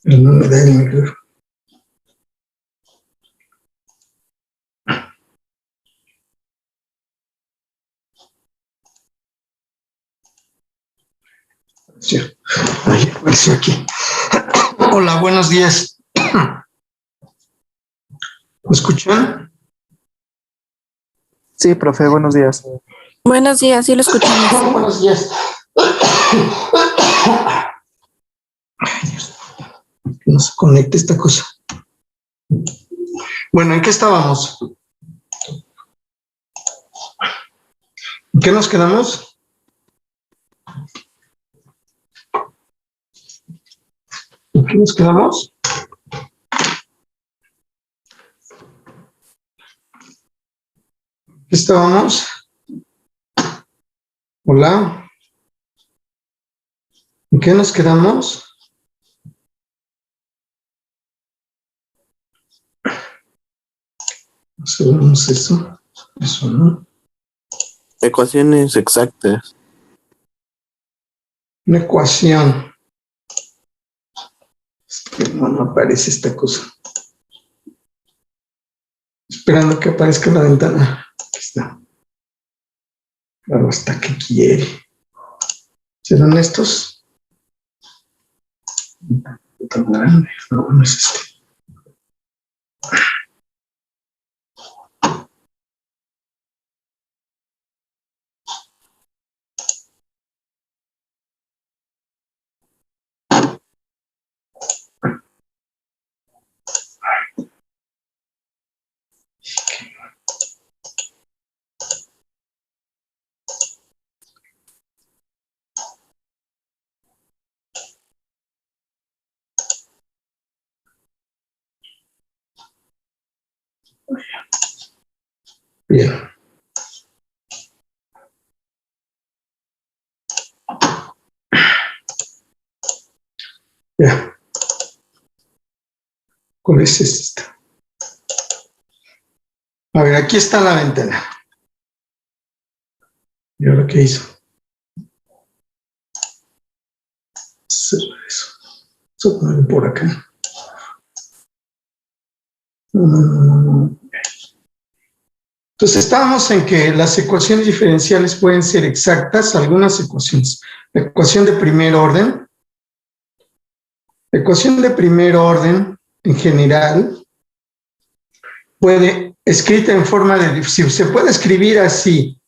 Pero no me da el micrófono. Sí. Ay, apareció aquí. Hola, buenos días. ¿Me escuchan? Sí, profe, buenos días. Buenos días, sí lo escuchamos. Buenos días. Que no se conecte esta cosa. Bueno, ¿en qué estábamos? ¿En qué nos quedamos? ¿En qué nos quedamos? ¿Qué estábamos? Hola. ¿En qué nos quedamos? Aseguramos eso. Eso, ¿no? Ecuaciones exactas. Una ecuación. Es que no aparece esta cosa. Esperando que aparezca la ventana. Aquí está. Claro, hasta que quiere. ¿Serán estos? Tan grande. No, no es este. Bien. Ya. ¿Cuál es esta? A ver, aquí está la ventana. ¿Y ahora qué hizo? Cerrar eso. Eso ponerlo por acá. Entonces estábamos en que las ecuaciones diferenciales pueden ser exactas, algunas ecuaciones. La ecuación de primer orden. La ecuación de primer orden, en general, puede, escrita en forma de, si se puede escribir así,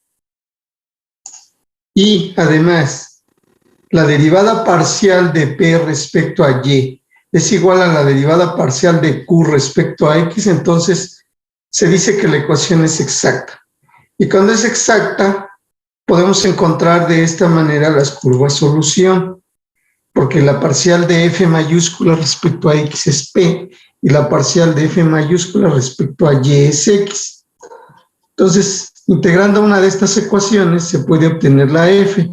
y además, la derivada parcial de P respecto a Y es igual a la derivada parcial de Q respecto a X, entonces se dice que la ecuación es exacta. Y cuando es exacta, podemos encontrar de esta manera las curvas solución, porque la parcial de F mayúscula respecto a X es P, y la parcial de F mayúscula respecto a Y es X. Entonces, integrando una de estas ecuaciones, se puede obtener la F,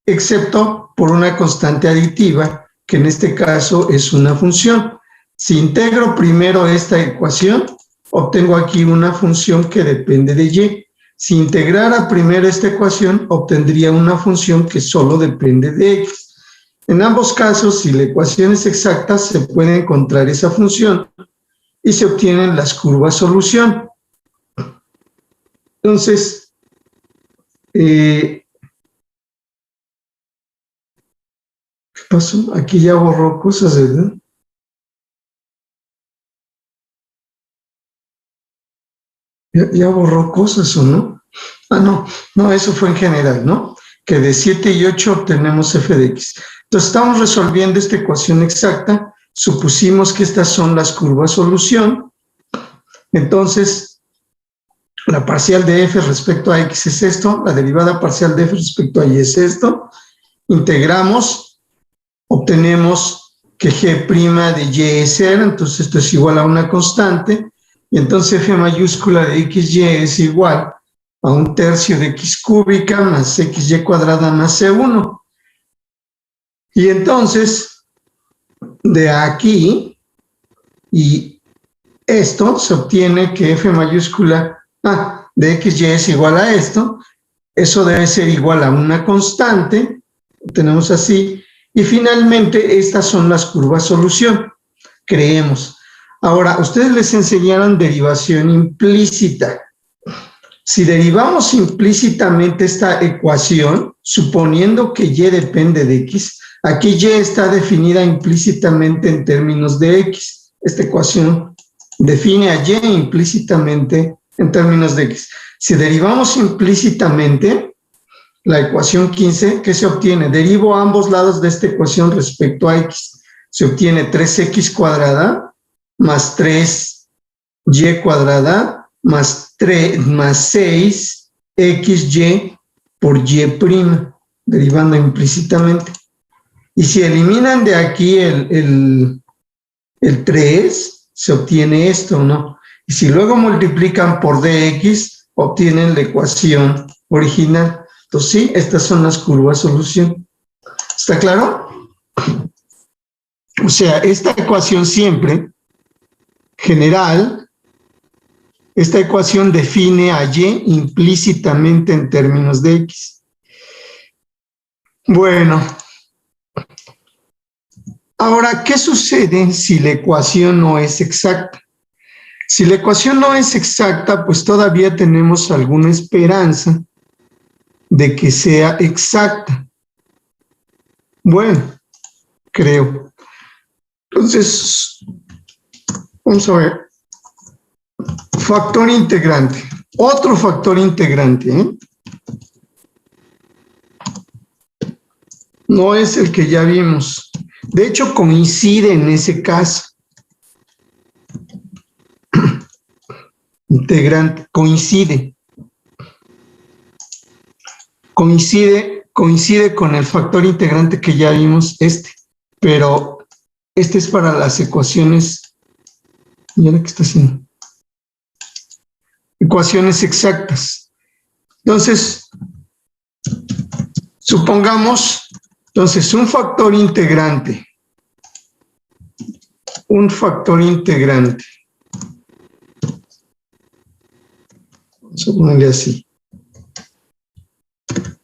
excepto por una constante aditiva, que en este caso es una función. Si integro primero esta ecuación, obtengo aquí una función que depende de Y. Si integrara primero esta ecuación, obtendría una función que solo depende de X. En ambos casos, si la ecuación es exacta, se puede encontrar esa función y se obtienen las curvas solución. Entonces, ¿qué pasó? Aquí ya borró cosas, ¿verdad? Ya borró cosas, ¿o no? Ah, no, eso fue en general, ¿no? Que de 7 y 8 obtenemos f de x. Entonces, estamos resolviendo esta ecuación exacta, supusimos que estas son las curvas solución, entonces, la parcial de f respecto a x es esto, la derivada parcial de f respecto a y es esto, integramos, obtenemos que g' de y es 0, entonces esto es igual a una constante, y entonces f mayúscula de xy es igual a 1/3 de x cúbica más xy cuadrada más c1. Y entonces, de aquí, y esto se obtiene que f mayúscula de xy es igual a esto, eso debe ser igual a una constante, lo tenemos así, y finalmente estas son las curvas solución. creemos. Ahora, ustedes les enseñaron derivación implícita. Si derivamos implícitamente esta ecuación, suponiendo que y depende de x, aquí y está definida implícitamente en términos de x. Esta ecuación define a y implícitamente en términos de x. Si derivamos implícitamente la ecuación 15, ¿qué se obtiene? Derivo ambos lados de esta ecuación respecto a x. Se obtiene 3x cuadrada más 3y cuadrada más 6xy por y', derivando implícitamente. Y si eliminan de aquí el 3, se obtiene esto, ¿no? Y si luego multiplican por dx, obtienen la ecuación original. Entonces, sí, estas son las curvas solución. ¿Está claro? O sea, esta ecuación siempre, general, esta ecuación define a y implícitamente en términos de x. Bueno, ahora, ¿qué sucede si la ecuación no es exacta? Si la ecuación no es exacta, pues todavía tenemos alguna esperanza de que sea exacta. Bueno, creo. Entonces, vamos a ver. Factor integrante. Otro factor integrante, ¿eh? No es el que ya vimos. De hecho, coincide en ese caso. Integrante, coincide con el factor integrante que ya vimos, pero este es para las ecuaciones, ¿y ahora qué está haciendo? Ecuaciones exactas. Entonces, supongamos, entonces, un factor integrante. Vamos a ponerle así.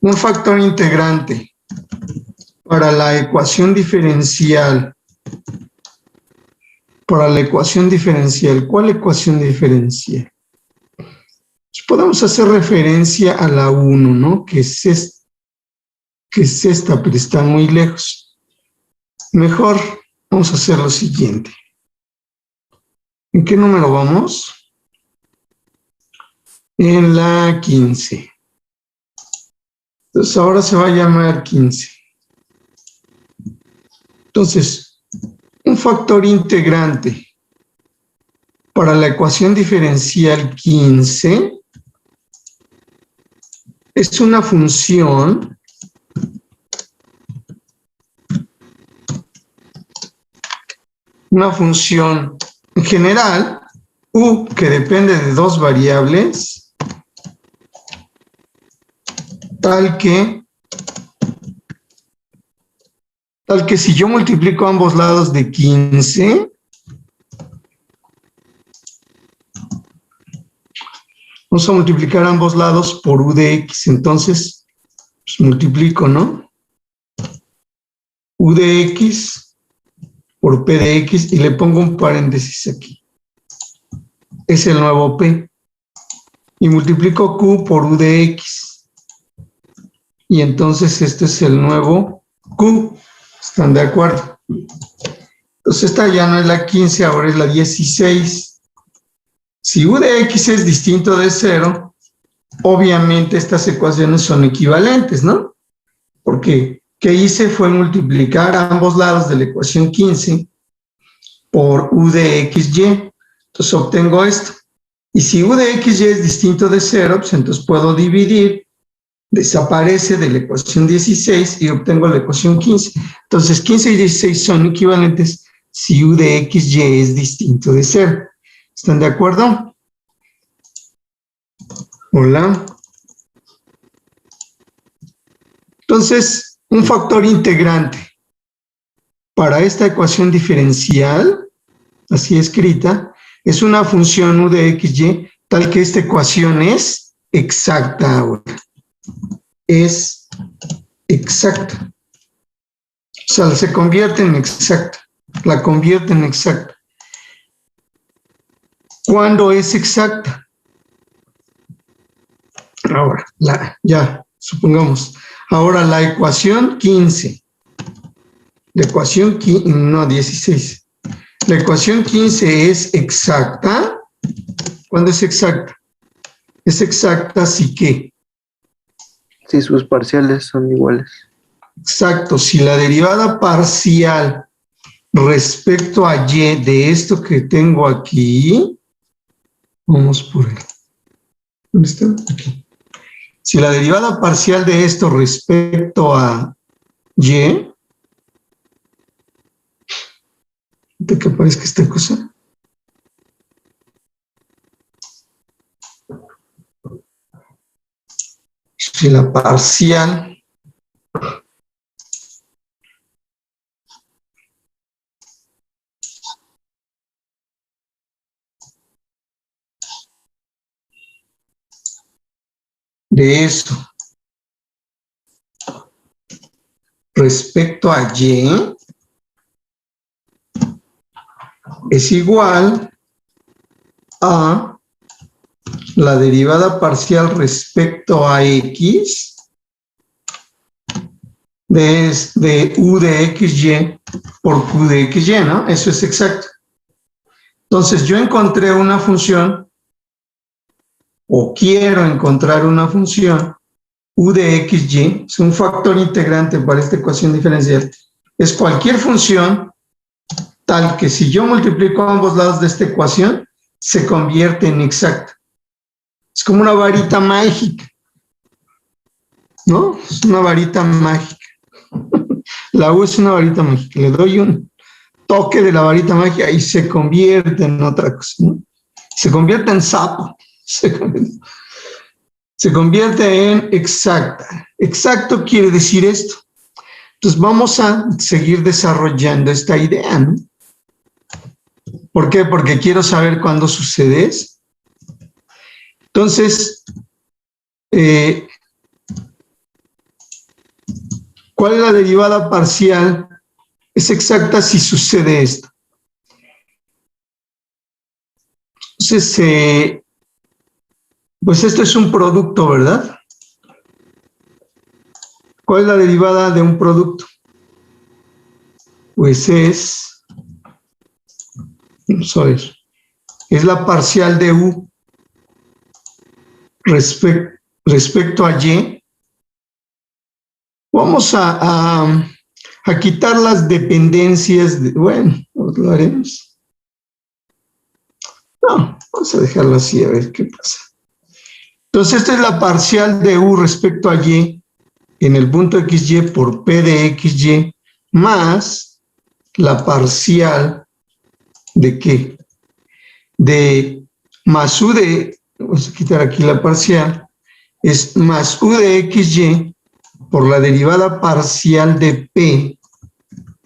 Un factor integrante para la ecuación diferencial. ¿Cuál ecuación diferencial? Pues podemos hacer referencia a la 1, ¿no? Que es esta, pero está muy lejos. Mejor vamos a hacer lo siguiente. ¿En qué número vamos? En la 15. Entonces ahora se va a llamar 15. Entonces, un factor integrante para la ecuación diferencial 15 es una función en general, u, que depende de dos variables, tal que si yo multiplico ambos lados de 15, vamos a multiplicar ambos lados por u de x, entonces pues multiplico, ¿no? U de x por p de x y le pongo un paréntesis aquí. Es el nuevo p. Y multiplico q por u de x. Y entonces este es el nuevo q. ¿Están de acuerdo? Entonces esta ya no es la 15, ahora es la 16. Si u de x es distinto de 0, obviamente estas ecuaciones son equivalentes, ¿no? Porque ¿qué hice? Fue multiplicar ambos lados de la ecuación 15 por u de xy. Entonces obtengo esto. Y si u de xy es distinto de 0, pues entonces puedo dividir, desaparece de la ecuación 16 y obtengo la ecuación 15. Entonces 15 y 16 son equivalentes si u de xy es distinto de 0. ¿Están de acuerdo? Hola. Entonces, un factor integrante para esta ecuación diferencial, así escrita, es una función u de xy tal que esta ecuación es exacta ahora. Es exacta. O sea, se convierte en exacta. La convierte en exacta. ¿Cuándo es exacta? Ahora, ya, supongamos. Ahora la ecuación 15. La ecuación 15, no, 16. La ecuación 15 es exacta. ¿Cuándo es exacta? Es exacta si ¿qué? Si sus parciales son iguales. Exacto, si la derivada parcial respecto a y de esto que tengo aquí, vamos por él. ¿Dónde está? Aquí. Si la derivada parcial de esto respecto a y, de que aparezca esta cosa, si la parcial de eso respecto a y es igual a la derivada parcial respecto a x de u de xy por q de xy, ¿no? Eso es exacto. Entonces yo encontré una función o quiero encontrar una función u de xy, es un factor integrante para esta ecuación diferencial. Es cualquier función tal que si yo multiplico ambos lados de esta ecuación, se convierte en exacta. Es como una varita mágica, ¿no? Es una varita mágica. La U es una varita mágica. Le doy un toque de la varita mágica y se convierte en otra cosa, ¿no? Se convierte en sapo. Se convierte en exacta. Exacto quiere decir esto. Entonces vamos a seguir desarrollando esta idea, ¿no? ¿Por qué? Porque quiero saber cuándo sucede eso. Entonces, ¿cuál es la derivada parcial? Es exacta si sucede esto. Entonces, pues esto es un producto, ¿verdad? ¿Cuál es la derivada de un producto? Pues vamos a ver, es la parcial de U respecto a Y. Vamos a quitar las dependencias, bueno, lo haremos. No, vamos a dejarlo así a ver qué pasa. Entonces, esta es la parcial de U respecto a Y en el punto XY por P de XY más la parcial de ¿qué? De más U de, vamos a quitar aquí la parcial, es más U de XY por la derivada parcial de P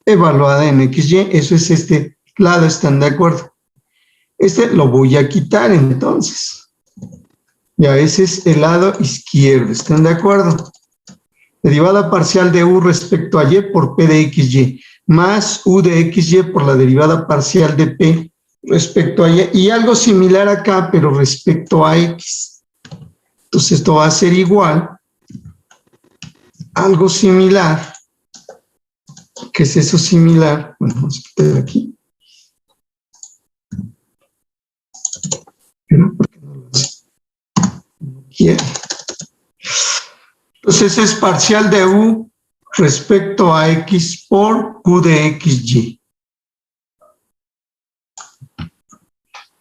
evaluada en XY. Eso es este lado, ¿están de acuerdo? Este lo voy a quitar entonces. Ya, ese es el lado izquierdo, ¿están de acuerdo? Derivada parcial de U respecto a Y por P de XY, más U de XY por la derivada parcial de P respecto a Y, y algo similar acá, pero respecto a X. Entonces esto va a ser igual, algo similar. ¿Qué es eso similar? Bueno, vamos a quitar aquí. Pero ¿por qué no lo hace? No quiere. Entonces es parcial de U respecto a X por Q de XY.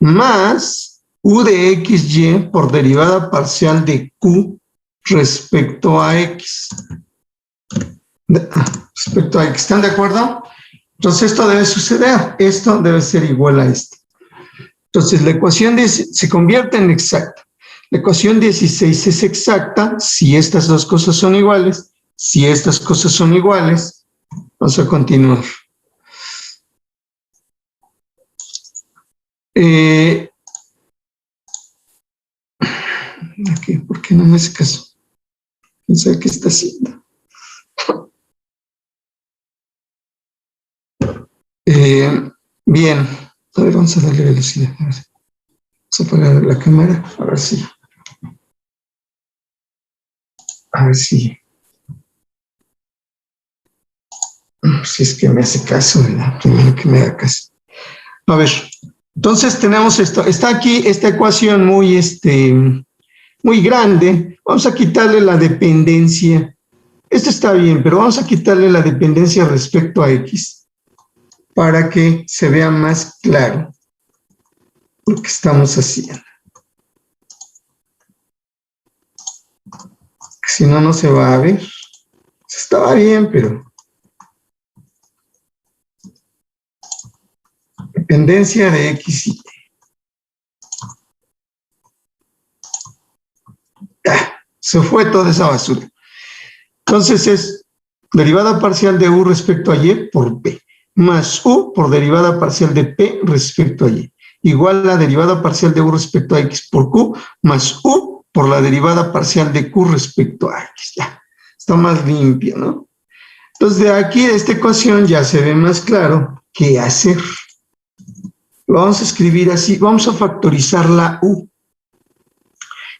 Más U de XY por derivada parcial de Q respecto a X. Respecto a X, ¿están de acuerdo? Entonces esto debe suceder. Esto debe ser igual a esto. Entonces la ecuación se convierte en exacta. La ecuación 16 es exacta si estas dos cosas son iguales. Si estas cosas son iguales, vamos a continuar. Aquí, ¿por qué no me hace caso? ¿Quién sabe qué está haciendo? Bien, a ver, vamos a darle velocidad. A ver. Vamos a apagar la cámara, a ver si. Si es que me hace caso, ¿verdad? Primero que me haga caso. A ver, entonces tenemos esto. Está aquí esta ecuación muy grande. Vamos a quitarle la dependencia. Esto está bien, pero vamos a quitarle la dependencia respecto a X para que se vea más claro lo que estamos haciendo. Si no, no se va a ver. Estaba bien, pero... Dependencia de X y Y. Se fue toda esa basura. Entonces es derivada parcial de U respecto a Y por P, más U por derivada parcial de P respecto a Y, igual a la derivada parcial de U respecto a X por Q, más U por la derivada parcial de Q respecto a X. Ya, está más limpio, ¿no? Entonces de aquí, de esta ecuación, ya se ve más claro qué hacer. Lo vamos a escribir así, vamos a factorizar la U.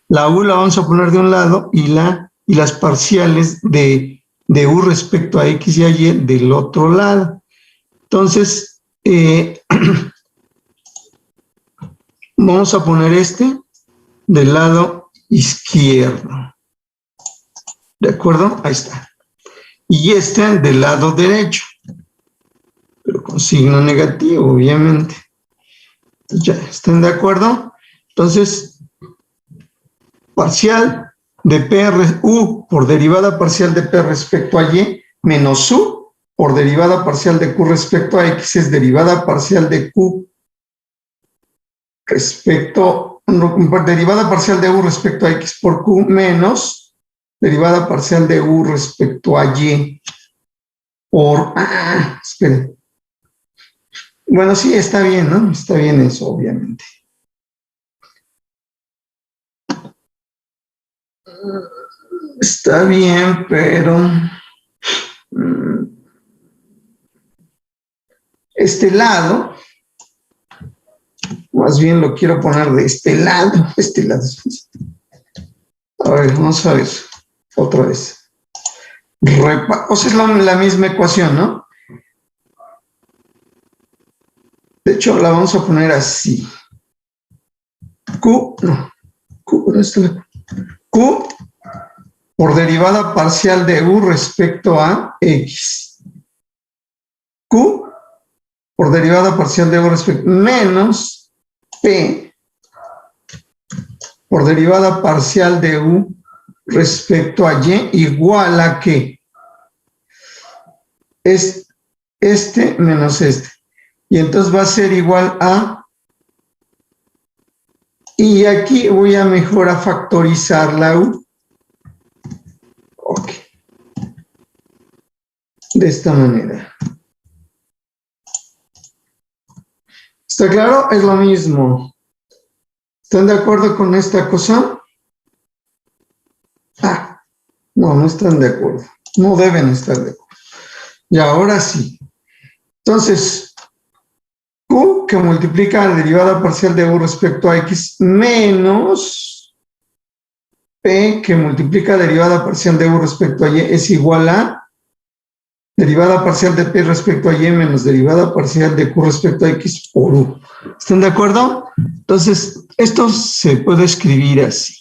La U la vamos a poner de un lado y las parciales de U respecto a X y a Y del otro lado. Entonces, vamos a poner del lado izquierdo. ¿De acuerdo? Ahí está. Y del lado derecho. Pero con signo negativo, obviamente. Ya, ¿están de acuerdo? Entonces, parcial de U por derivada parcial de P respecto a Y menos U por derivada parcial de Q respecto a X es derivada parcial de Q derivada parcial de U respecto a X por Q menos derivada parcial de U respecto a Y por... esperen. Bueno, sí, está bien, ¿no? Está bien eso, obviamente. Está bien, pero... este lado, más bien lo quiero poner de este lado. A ver, vamos a ver, otra vez. O sea, es la misma ecuación, ¿no? De hecho, la vamos a poner así. Q por derivada parcial de U respecto a X. Q por derivada parcial de U respecto menos P por derivada parcial de U respecto a Y igual a ¿qué? Es menos este. Y entonces va a ser igual a... Y aquí voy a mejor a factorizar la U. Ok. De esta manera. ¿Está claro? Es lo mismo. ¿Están de acuerdo con esta cosa? No están de acuerdo. No deben estar de acuerdo. Y ahora sí. Entonces, Q que multiplica la derivada parcial de U respecto a X menos P que multiplica la derivada parcial de U respecto a Y es igual a derivada parcial de P respecto a Y menos derivada parcial de Q respecto a X por U. ¿Están de acuerdo? Entonces, esto se puede escribir así.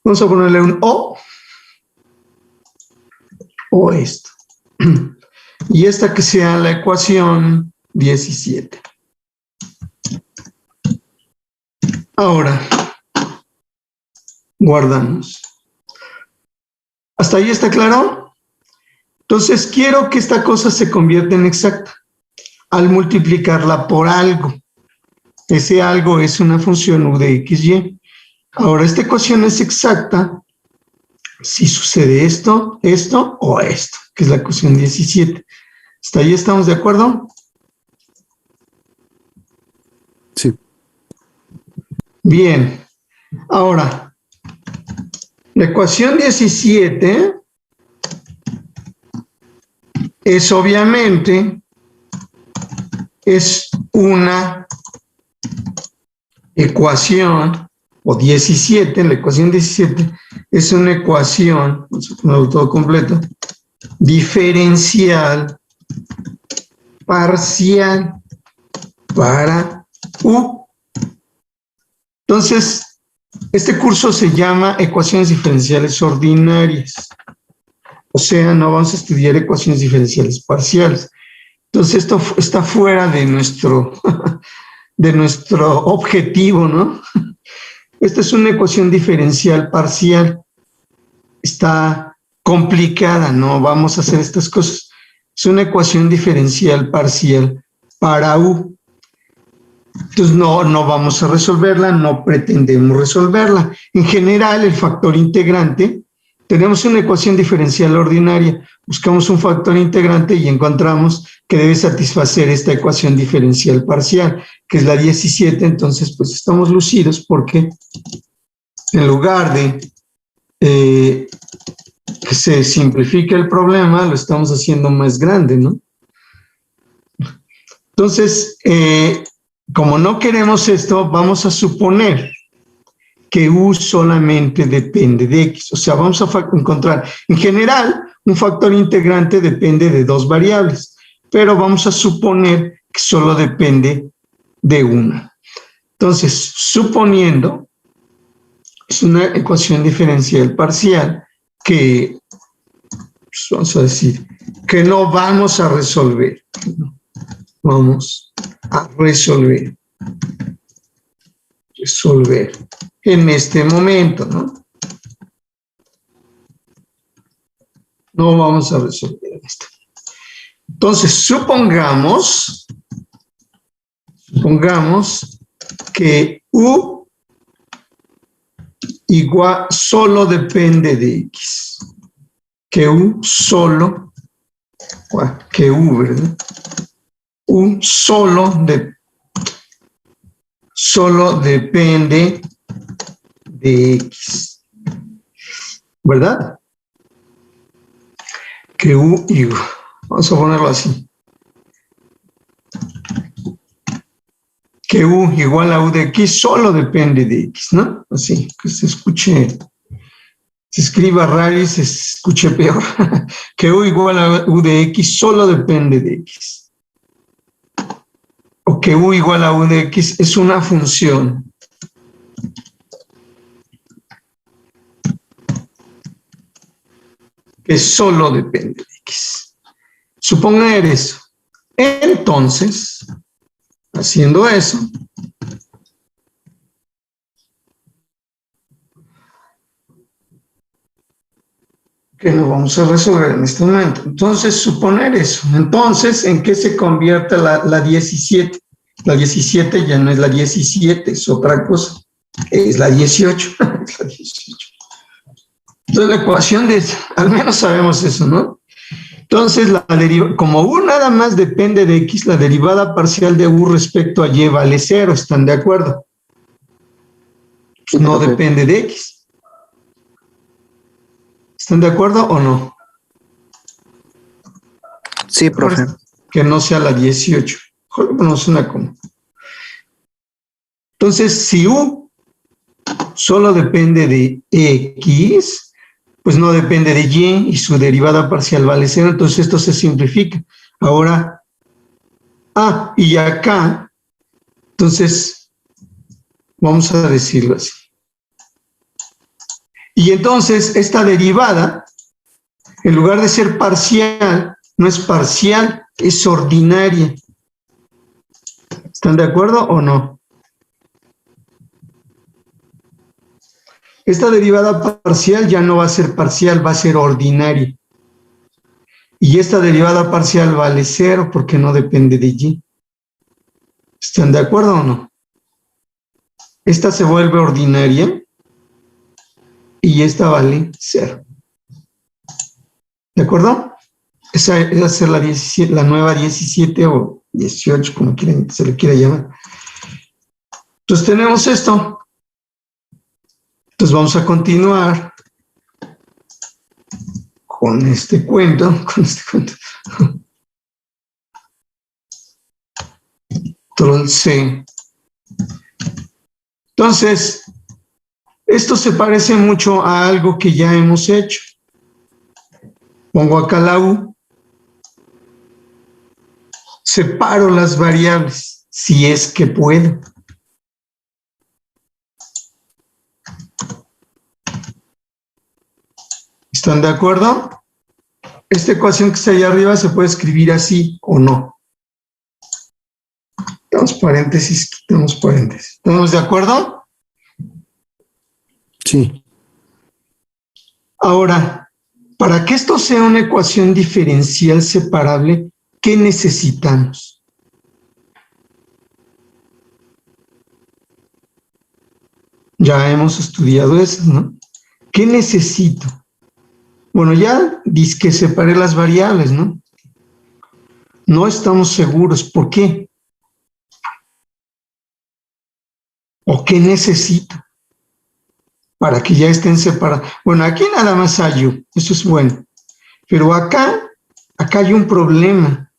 Vamos a ponerle un O. O esto. Y esta que sea la ecuación 17. Ahora, guardamos. ¿Hasta ahí está claro? Entonces, quiero que esta cosa se convierta en exacta al multiplicarla por algo. Ese algo es una función U de XY. Ahora, esta ecuación es exacta si sucede esto o esto, que es la ecuación 17. ¿Hasta ahí estamos de acuerdo? Sí. Bien. Ahora, la ecuación 17 es obviamente una ecuación, o 17, la ecuación 17 es una ecuación, vamos a ponerlo todo completo, diferencial parcial para U. Entonces, este curso se llama ecuaciones diferenciales ordinarias. O sea, no vamos a estudiar ecuaciones diferenciales parciales. Entonces, esto está fuera de nuestro objetivo, ¿no? Esta es una ecuación diferencial parcial. Está complicada, no vamos a hacer estas cosas. Es una ecuación diferencial parcial para U. Entonces, no vamos a resolverla, no pretendemos resolverla. En general, el factor integrante, tenemos una ecuación diferencial ordinaria, buscamos un factor integrante y encontramos que debe satisfacer esta ecuación diferencial parcial, que es la 17, entonces pues estamos lucidos porque en lugar de que se simplifique el problema, lo estamos haciendo más grande, ¿no? Entonces, como no queremos esto, vamos a suponer que U solamente depende de X. O sea, vamos a encontrar, en general, un factor integrante depende de dos variables, pero vamos a suponer que solo depende de una. Entonces, suponiendo, es una ecuación diferencial parcial que, pues vamos a decir, que no vamos a resolver. Vamos a resolver en este momento, ¿no? No vamos a resolver esto. Entonces, supongamos que U igual solo depende de X. Que U solo, que U, ¿verdad? U solo depende de X, ¿verdad? Que U igual, vamos a ponerlo así, que U igual a U de X solo depende de X, ¿no? Así, que se escuche, se escriba raro y se escuche peor. Que U igual a U de X solo depende de X. O que U igual a U de X es una función que solo depende de X. Suponer eso. Entonces, haciendo eso, que no vamos a resolver en este momento. Entonces, suponer eso. Entonces, ¿en qué se convierte la 17? La 17 ya no es la 17, es otra cosa. Es la 18. Es la 18. Entonces, la ecuación de, al menos sabemos eso, ¿no? Entonces, como U nada más depende de X, la derivada parcial de U respecto a Y vale 0. ¿Están de acuerdo? Pues no depende de X. ¿Están de acuerdo o no? Sí, profe. Que no sea la 18. No suena como. Entonces, si U solo depende de X, pues no depende de Y y su derivada parcial vale 0, entonces esto se simplifica. Ahora, y acá, entonces, vamos a decirlo así. Y entonces, esta derivada, en lugar de ser parcial, no es parcial, es ordinaria. ¿Están de acuerdo o no? Esta derivada parcial ya no va a ser parcial, va a ser ordinaria. Y esta derivada parcial vale 0 porque no depende de Y. ¿Están de acuerdo o no? Esta se vuelve ordinaria y esta vale 0. ¿De acuerdo? Esa va a ser la nueva 17 o 18, como se le quiera llamar. Entonces tenemos esto. Entonces vamos a continuar con este cuento, Control C. Entonces, esto se parece mucho a algo que ya hemos hecho. Pongo acá la U. Separo las variables, si es que puedo. ¿Están de acuerdo? Esta ecuación que está ahí arriba se puede escribir así o no. Quitamos paréntesis, quitamos paréntesis. ¿Estamos de acuerdo? Sí. Ahora, para que esto sea una ecuación diferencial separable, ¿qué necesitamos? Ya hemos estudiado eso, ¿no? ¿Qué necesito? Bueno, ya dice que separé las variables, ¿no? No estamos seguros. ¿Por qué? ¿O qué necesito? Para que ya estén separadas. Bueno, aquí nada más hay U. Eso es bueno. Pero acá hay un problema.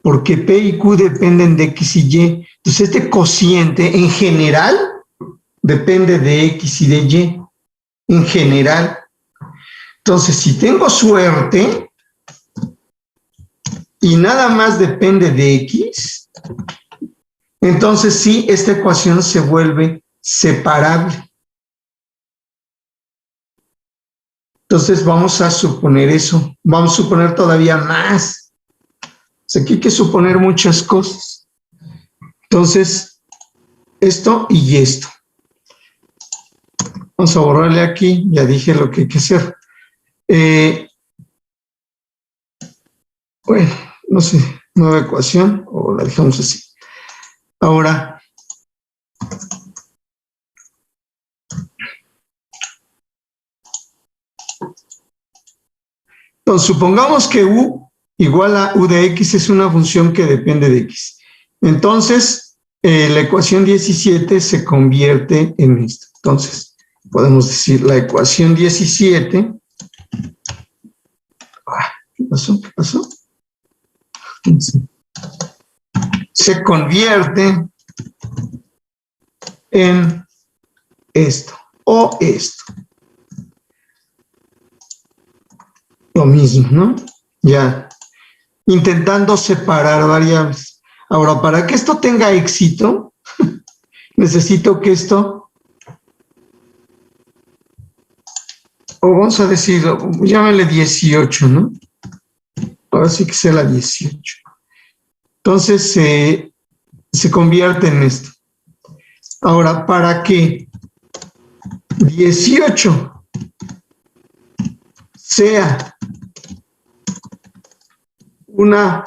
Porque P y Q dependen de X y Y. Entonces, este cociente en general depende de X y de Y. En general. Entonces, si tengo suerte y nada más depende de X, entonces sí, esta ecuación se vuelve separable. Entonces vamos a suponer eso. Vamos a suponer todavía más. O sea, aquí hay que suponer muchas cosas. Entonces, esto y esto. Vamos a borrarle aquí. Ya dije lo que hay que hacer. Bueno, no sé, nueva ecuación o la dejamos así. Ahora, entonces supongamos que U igual a U de X es una función que depende de X. Entonces, la ecuación 17 se convierte en esto. Entonces, podemos decir la ecuación 17. ¿Qué pasó? ¿Qué pasó? Se convierte en esto o esto. Lo mismo, ¿no? Ya. Intentando separar variables. Ahora, para que esto tenga éxito, necesito que esto, o vamos a decir, llámale 18, ¿no? Ahora sí que sea la 18. Entonces, se convierte en esto. Ahora, para que 18 sea una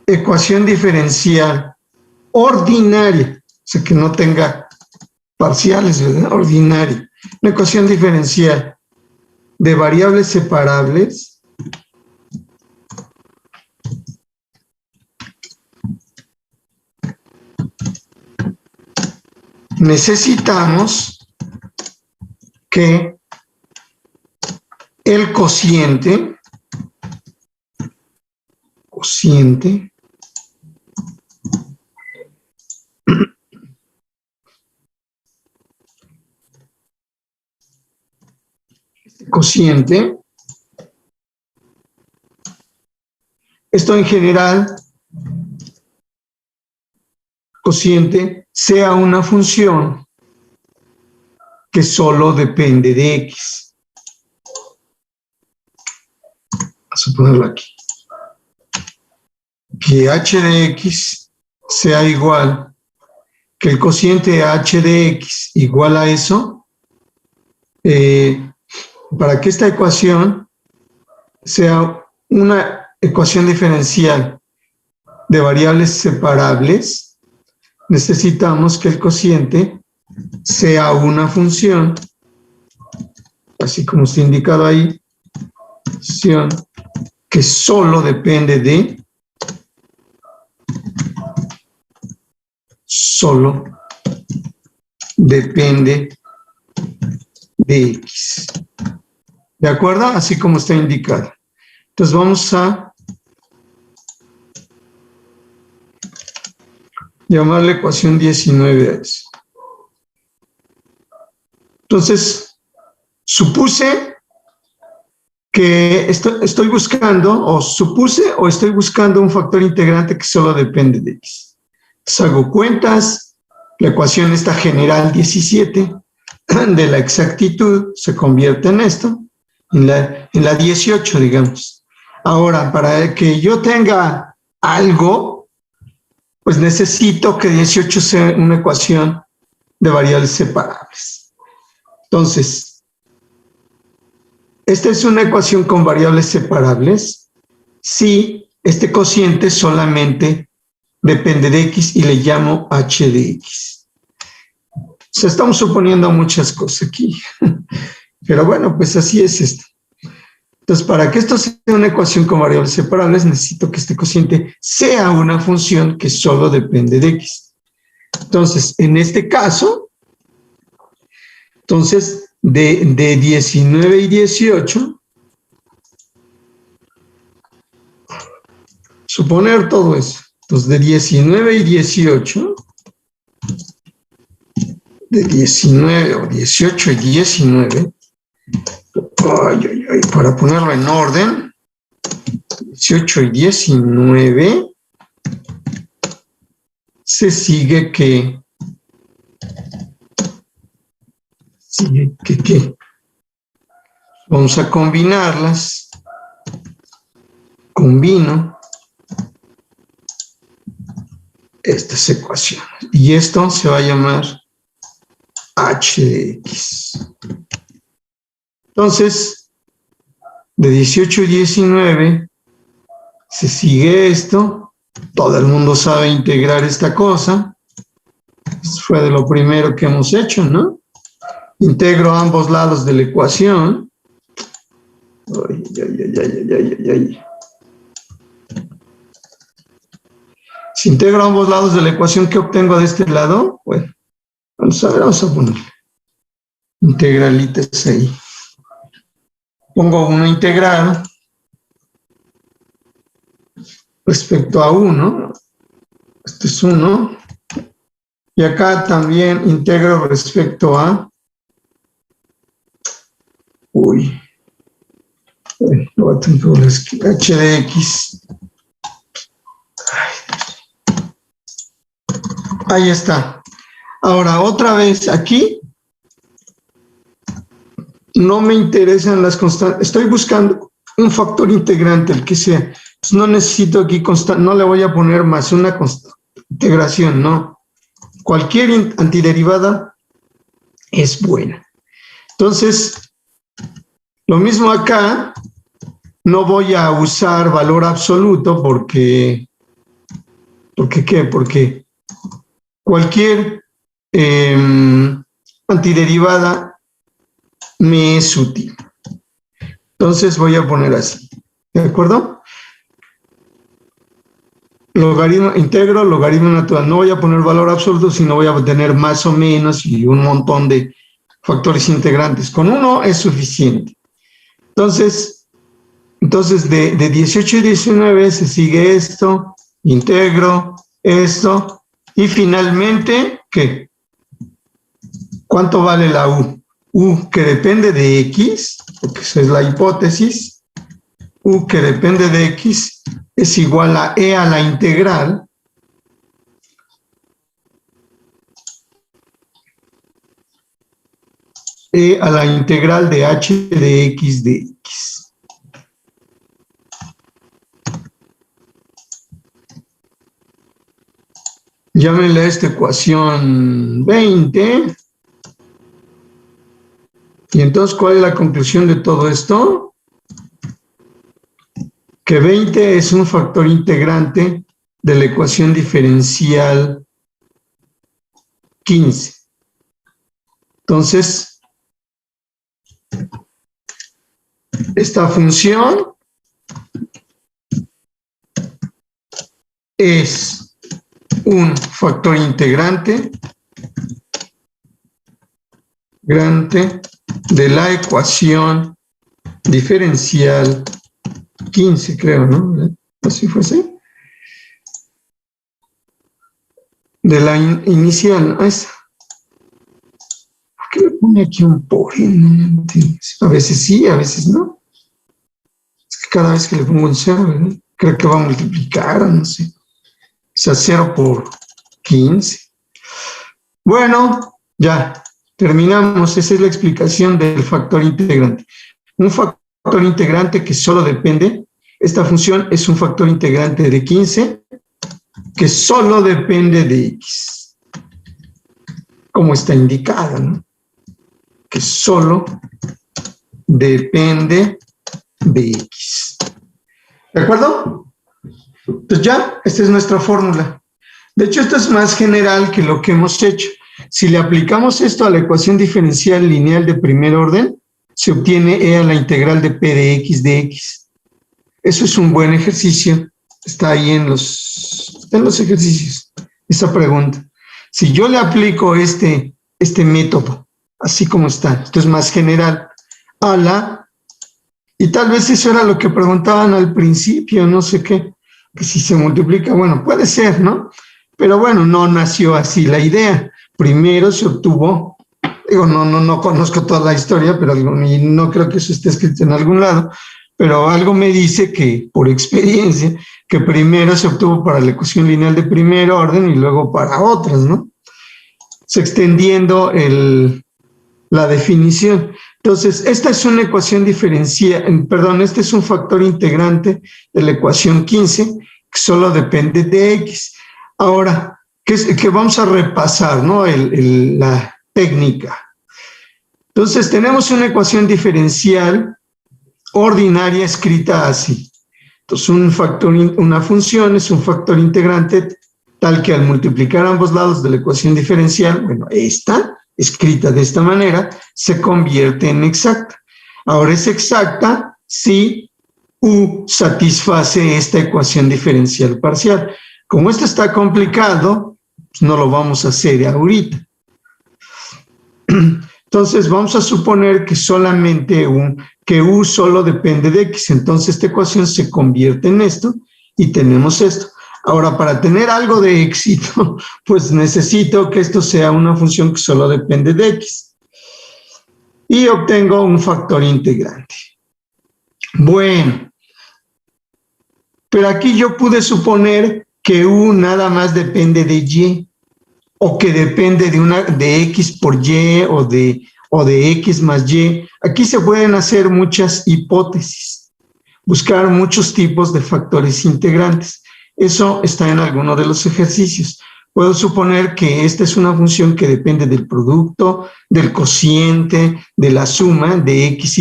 ecuación diferencial ordinaria, o sea, que no tenga parciales, ¿verdad? Ordinaria. Una ecuación diferencial de variables separables, necesitamos que el cociente esto en general, cociente sea una función que solo depende de X. Vamos a ponerlo aquí. Que h de X sea igual, que el cociente h de X igual a eso, para que esta ecuación sea una ecuación diferencial de variables separables, necesitamos que el cociente sea una función, así como está indicado ahí, función que solo depende de X. ¿De acuerdo? Así como está indicado. Entonces vamos a llamarle ecuación 19 a eso. Entonces, supuse que estoy buscando, o supuse o estoy buscando un factor integrante que solo depende de X. Entonces hago cuentas, la ecuación esta general 17 de la exactitud se convierte en esto, en la 18, digamos. Ahora, para que yo tenga algo, pues necesito que 18 sea una ecuación de variables separables. Entonces, esta es una ecuación con variables separables si este cociente solamente depende de X y le llamo H de X. O sea, estamos suponiendo muchas cosas aquí. Pero bueno, pues así es esto. Entonces, para que esto sea una ecuación con variables separables, necesito que este cociente sea una función que solo depende de X. Entonces, en este caso, entonces, de 19 y 18, suponer todo eso. Entonces, de 19 y 18, de 19 o 18 y 19, para ponerlo en orden, 18 y 19, se sigue que ¿qué? Vamos a combinarlas. Combino estas ecuaciones. Y esto se va a llamar H de X. Entonces, de 18 y 19 se sigue esto. Todo el mundo sabe integrar esta cosa. Esto fue de lo primero que hemos hecho, ¿no? Integro ambos lados de la ecuación. Si integro ambos lados de la ecuación, ¿qué obtengo de este lado? Bueno, vamos a ponerle integralitas ahí. Pongo una integral respecto a 1. Este es 1. Y acá también integro respecto a... H de X. Ahí está. Ahora, otra vez aquí, no me interesan las constantes. Estoy buscando un factor integrante, el que sea. Pues no necesito aquí constante, no le voy a poner más una integración, no. Cualquier antiderivada es buena. Entonces, lo mismo acá, no voy a usar valor absoluto porque ¿qué? Porque cualquier antiderivada me es útil. Entonces voy a poner así, ¿de acuerdo? Logaritmo, integro, logaritmo natural. No voy a poner valor absoluto, sino voy a tener más o menos y un montón de factores integrantes. Con uno es suficiente. Entonces de 18 y 19 se sigue esto, integro esto, y finalmente, ¿qué? ¿Cuánto vale la U? U que depende de X, porque esa es la hipótesis, U que depende de X es igual a E a la integral E a la integral de H de X de X. Llámenle a esta ecuación 20. Y entonces, ¿cuál es la conclusión de todo esto? Que 20 es un factor integrante de la ecuación diferencial 15. Entonces, esta función es un factor integrante de la ecuación diferencial 15, creo, ¿no? Así fuese. De la inicial, ¿no? Esa. qué me pone aquí un por n? No entiendo. A veces sí, a veces no. Es que cada vez que le pongo un cero, ¿verdad? Creo que va a multiplicar, no sé. O sea, 0 por 15. Bueno, ya, terminamos. Esa es la explicación del factor integrante. Un factor integrante que solo depende, esta función es un factor integrante de 15 que solo depende de x, como está indicado, ¿no? Que solo depende de x. ¿De acuerdo? Pues ya, esta es nuestra fórmula. De hecho, esto es más general que lo que hemos hecho. Si le aplicamos esto a la ecuación diferencial lineal de primer orden, se obtiene e a la integral de p de x de x. Eso es un buen ejercicio. Está ahí en los ejercicios, esa pregunta. Si yo le aplico este método, así como está, esto es más general, a la, y tal vez eso era lo que preguntaban al principio, no sé qué, que si se multiplica, bueno, puede ser, ¿no? Pero bueno, no nació así la idea. Primero se obtuvo, digo, no conozco toda la historia, pero y no creo que eso esté escrito en algún lado, pero algo me dice que, por experiencia, que primero se obtuvo para la ecuación lineal de primer orden y luego para otras, ¿no? Se extendiendo la definición. Entonces, esta es una ecuación diferencial, perdón, este es un factor integrante de la ecuación 15 que solo depende de x. Ahora, que vamos a repasar, ¿no? La técnica. Entonces, tenemos una ecuación diferencial ordinaria escrita así. Entonces, una función es un factor integrante tal que al multiplicar ambos lados de la ecuación diferencial, bueno, esta, escrita de esta manera, se convierte en exacta. Ahora es exacta si u satisface esta ecuación diferencial parcial. Como esto está complicado, pues no lo vamos a hacer ahorita. Entonces vamos a suponer que solamente que u solo depende de x. Entonces esta ecuación se convierte en esto y tenemos esto. Ahora, para tener algo de éxito, pues necesito que esto sea una función que solo depende de x. Y obtengo un factor integrante. Bueno, pero aquí yo pude suponer que u nada más depende de y, o que depende de x por y o de x más y. Aquí se pueden hacer muchas hipótesis, buscar muchos tipos de factores integrantes. Eso está en alguno de los ejercicios. Puedo suponer que esta es una función que depende del producto, del cociente, de la suma de x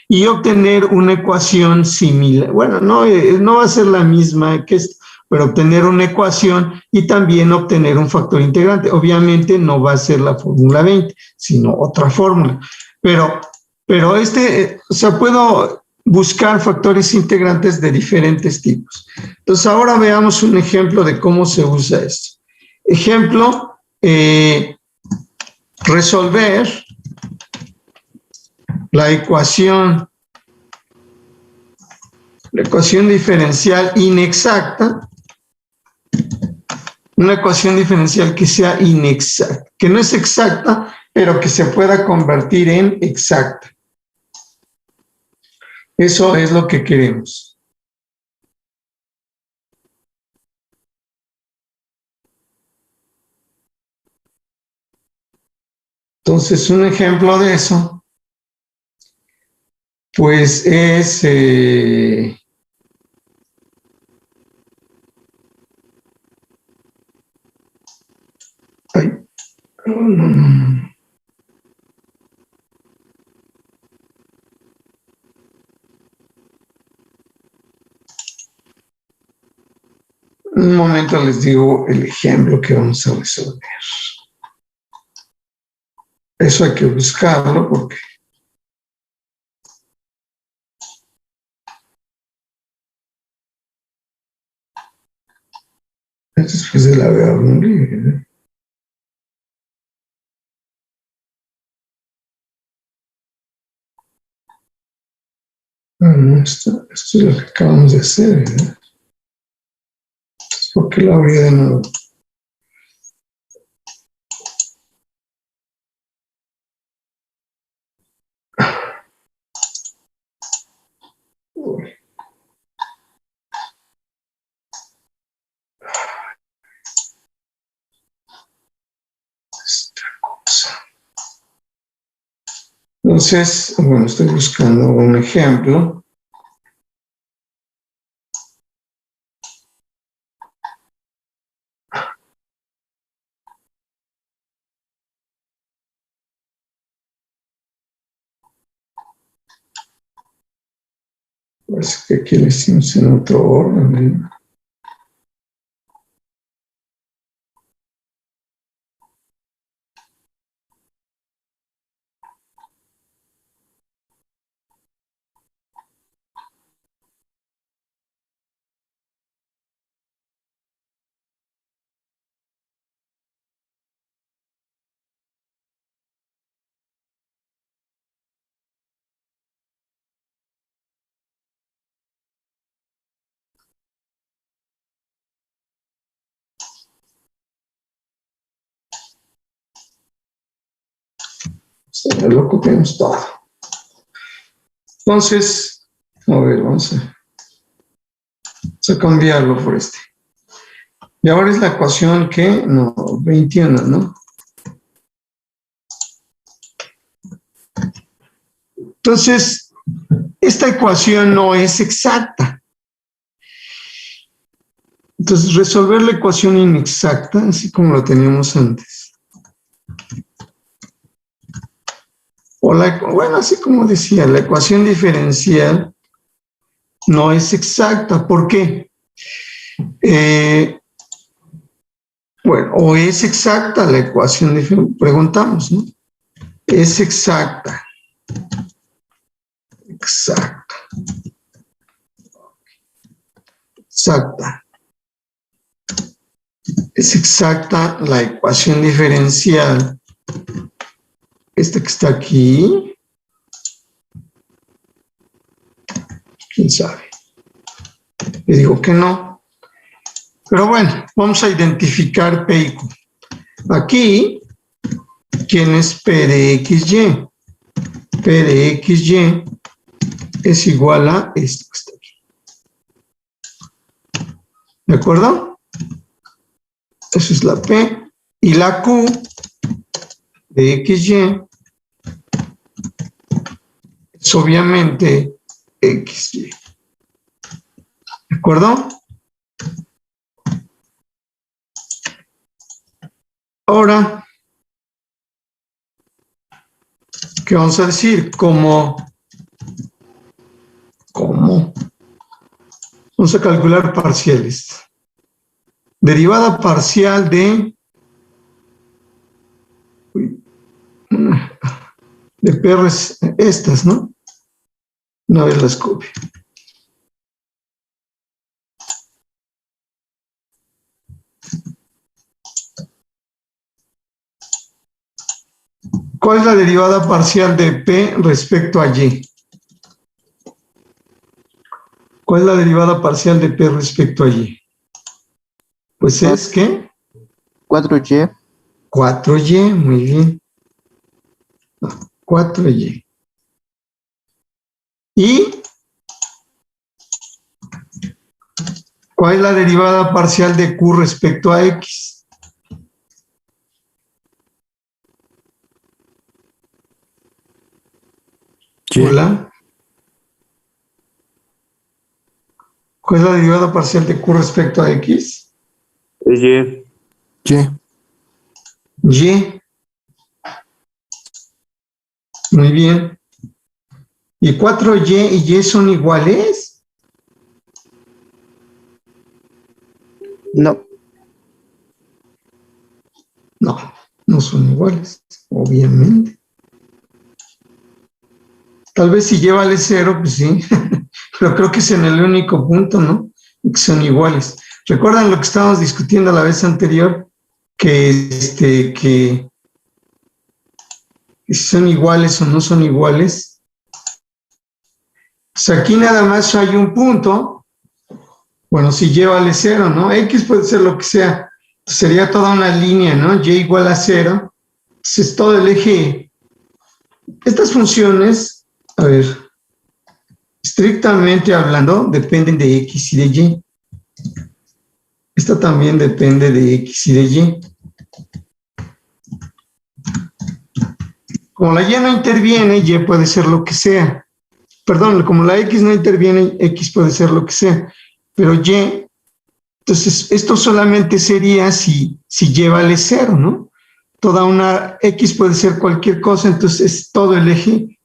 y obtener una ecuación similar. Bueno, no va a ser la misma que esta, pero obtener una ecuación y también obtener un factor integrante. Obviamente no va a ser la fórmula 20, sino otra fórmula. Pero o sea, puedo buscar factores integrantes de diferentes tipos. Entonces, ahora veamos un ejemplo de cómo se usa esto. Ejemplo, resolver la ecuación diferencial inexacta, una ecuación diferencial que sea inexacta, que no es exacta, pero que se pueda convertir en exacta. Eso es lo que queremos. Entonces, un ejemplo de eso, pues es... Un momento les digo el ejemplo que vamos a resolver. Eso hay que buscarlo porque... Después de la verga. No, esto es lo que acabamos de hacer, ¿verdad? ¿Por qué lo abrí de nuevo? Entonces, bueno, estoy buscando un ejemplo. Parece que aquí lo hicimos en otro orden. Lo copiamos todo. Entonces, a ver, vamos a cambiarlo por este. Y ahora es la ecuación que, no, 21, ¿no? Entonces, esta ecuación no es exacta. Entonces, resolver la ecuación inexacta, así como lo teníamos antes. O bueno, así como decía, la ecuación diferencial no es exacta. ¿Por qué? Bueno, o es exacta la ecuación diferencial, preguntamos, ¿no? Es exacta. Exacta. Exacta. Es exacta la ecuación diferencial. Esta que está aquí. ¿Quién sabe? Le digo que no. Pero bueno, vamos a identificar P y Q. Aquí, ¿quién es P de XY? P de XY es igual a esto que está aquí. ¿De acuerdo? Esa es la P. Y la Q de XY es obviamente XY. ¿De acuerdo? Ahora, ¿qué vamos a decir? ¿Cómo? Vamos a calcular parciales. Derivada parcial de PRs estas, ¿no? Una vez las copio. ¿Cuál es la derivada parcial de P respecto a Y? ¿Cuál es la derivada parcial de P respecto a Y? Pues es que 4y. 4y, muy bien. 4y. ¿Y cuál es la derivada parcial de Q respecto a X? Y. Hola. ¿Cuál es la derivada parcial de Q respecto a X? Y. Y. Muy bien. ¿Y 4y y y son iguales? No. No, no son iguales, obviamente. Tal vez si llévale 0, pues sí, pero creo que es en el único punto, ¿no? Que son iguales. ¿Recuerdan lo que estábamos discutiendo la vez anterior? Que si son iguales o no son iguales. Pues aquí nada más hay un punto. Bueno, si y vale 0, ¿no? X puede ser lo que sea. Sería toda una línea, ¿no? Y igual a 0. Entonces todo el eje. Estas funciones, a ver, estrictamente hablando, dependen de X y de Y. Esta también depende de X y de Y. Como la Y no interviene, Y puede ser lo que sea. Perdón, como la X no interviene, X puede ser lo que sea. Pero Y, entonces esto solamente sería si Y vale 0, ¿no? Toda una X puede ser cualquier cosa, entonces todo el eje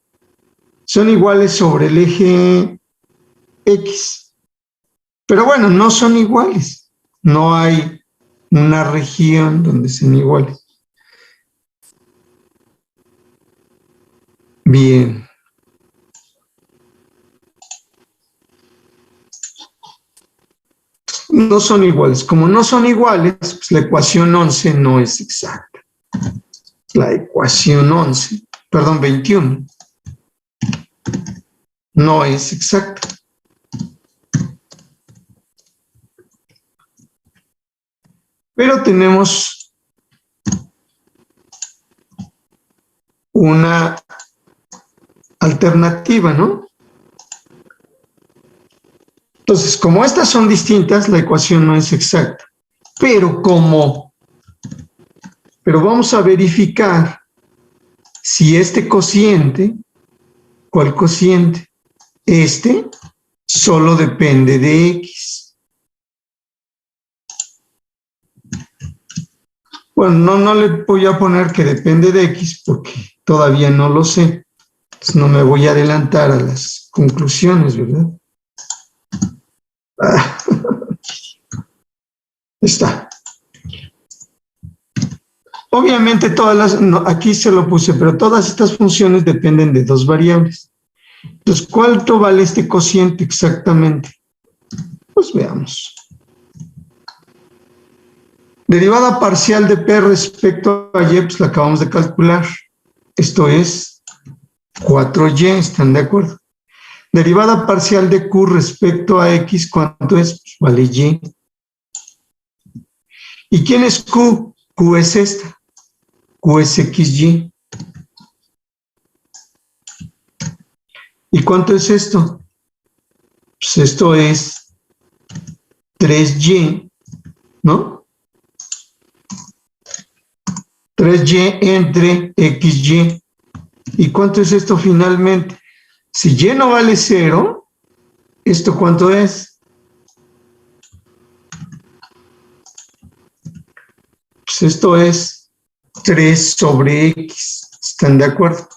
son iguales sobre el eje X. Pero bueno, no son iguales. No hay una región donde sean iguales. Bien. No son iguales. Como no son iguales, pues la ecuación 11 no es exacta. La ecuación 11, perdón, 21, no es exacta. Pero tenemos una alternativa, ¿no? Entonces, como estas son distintas, la ecuación no es exacta. Pero vamos a verificar si este cociente, ¿cuál cociente? Este solo depende de X. Bueno, no le voy a poner que depende de X porque todavía no lo sé. Entonces no me voy a adelantar a las conclusiones, ¿verdad? Está. Obviamente todas las, no, aquí se lo puse, pero todas estas funciones dependen de dos variables. Entonces, ¿cuánto vale este cociente exactamente? Pues veamos. Derivada parcial de P respecto a Y, pues la acabamos de calcular. Esto es 4Y, ¿están de acuerdo? Derivada parcial de Q respecto a X, ¿cuánto es? Pues vale Y. ¿Y quién es Q? Q es esta. Q es XY. ¿Y cuánto es esto? Pues esto es 3Y, ¿no? 3Y entre XY. ¿Y cuánto es esto finalmente? Si Y no vale 0, ¿esto cuánto es? Pues esto es 3 sobre X. ¿Están de acuerdo?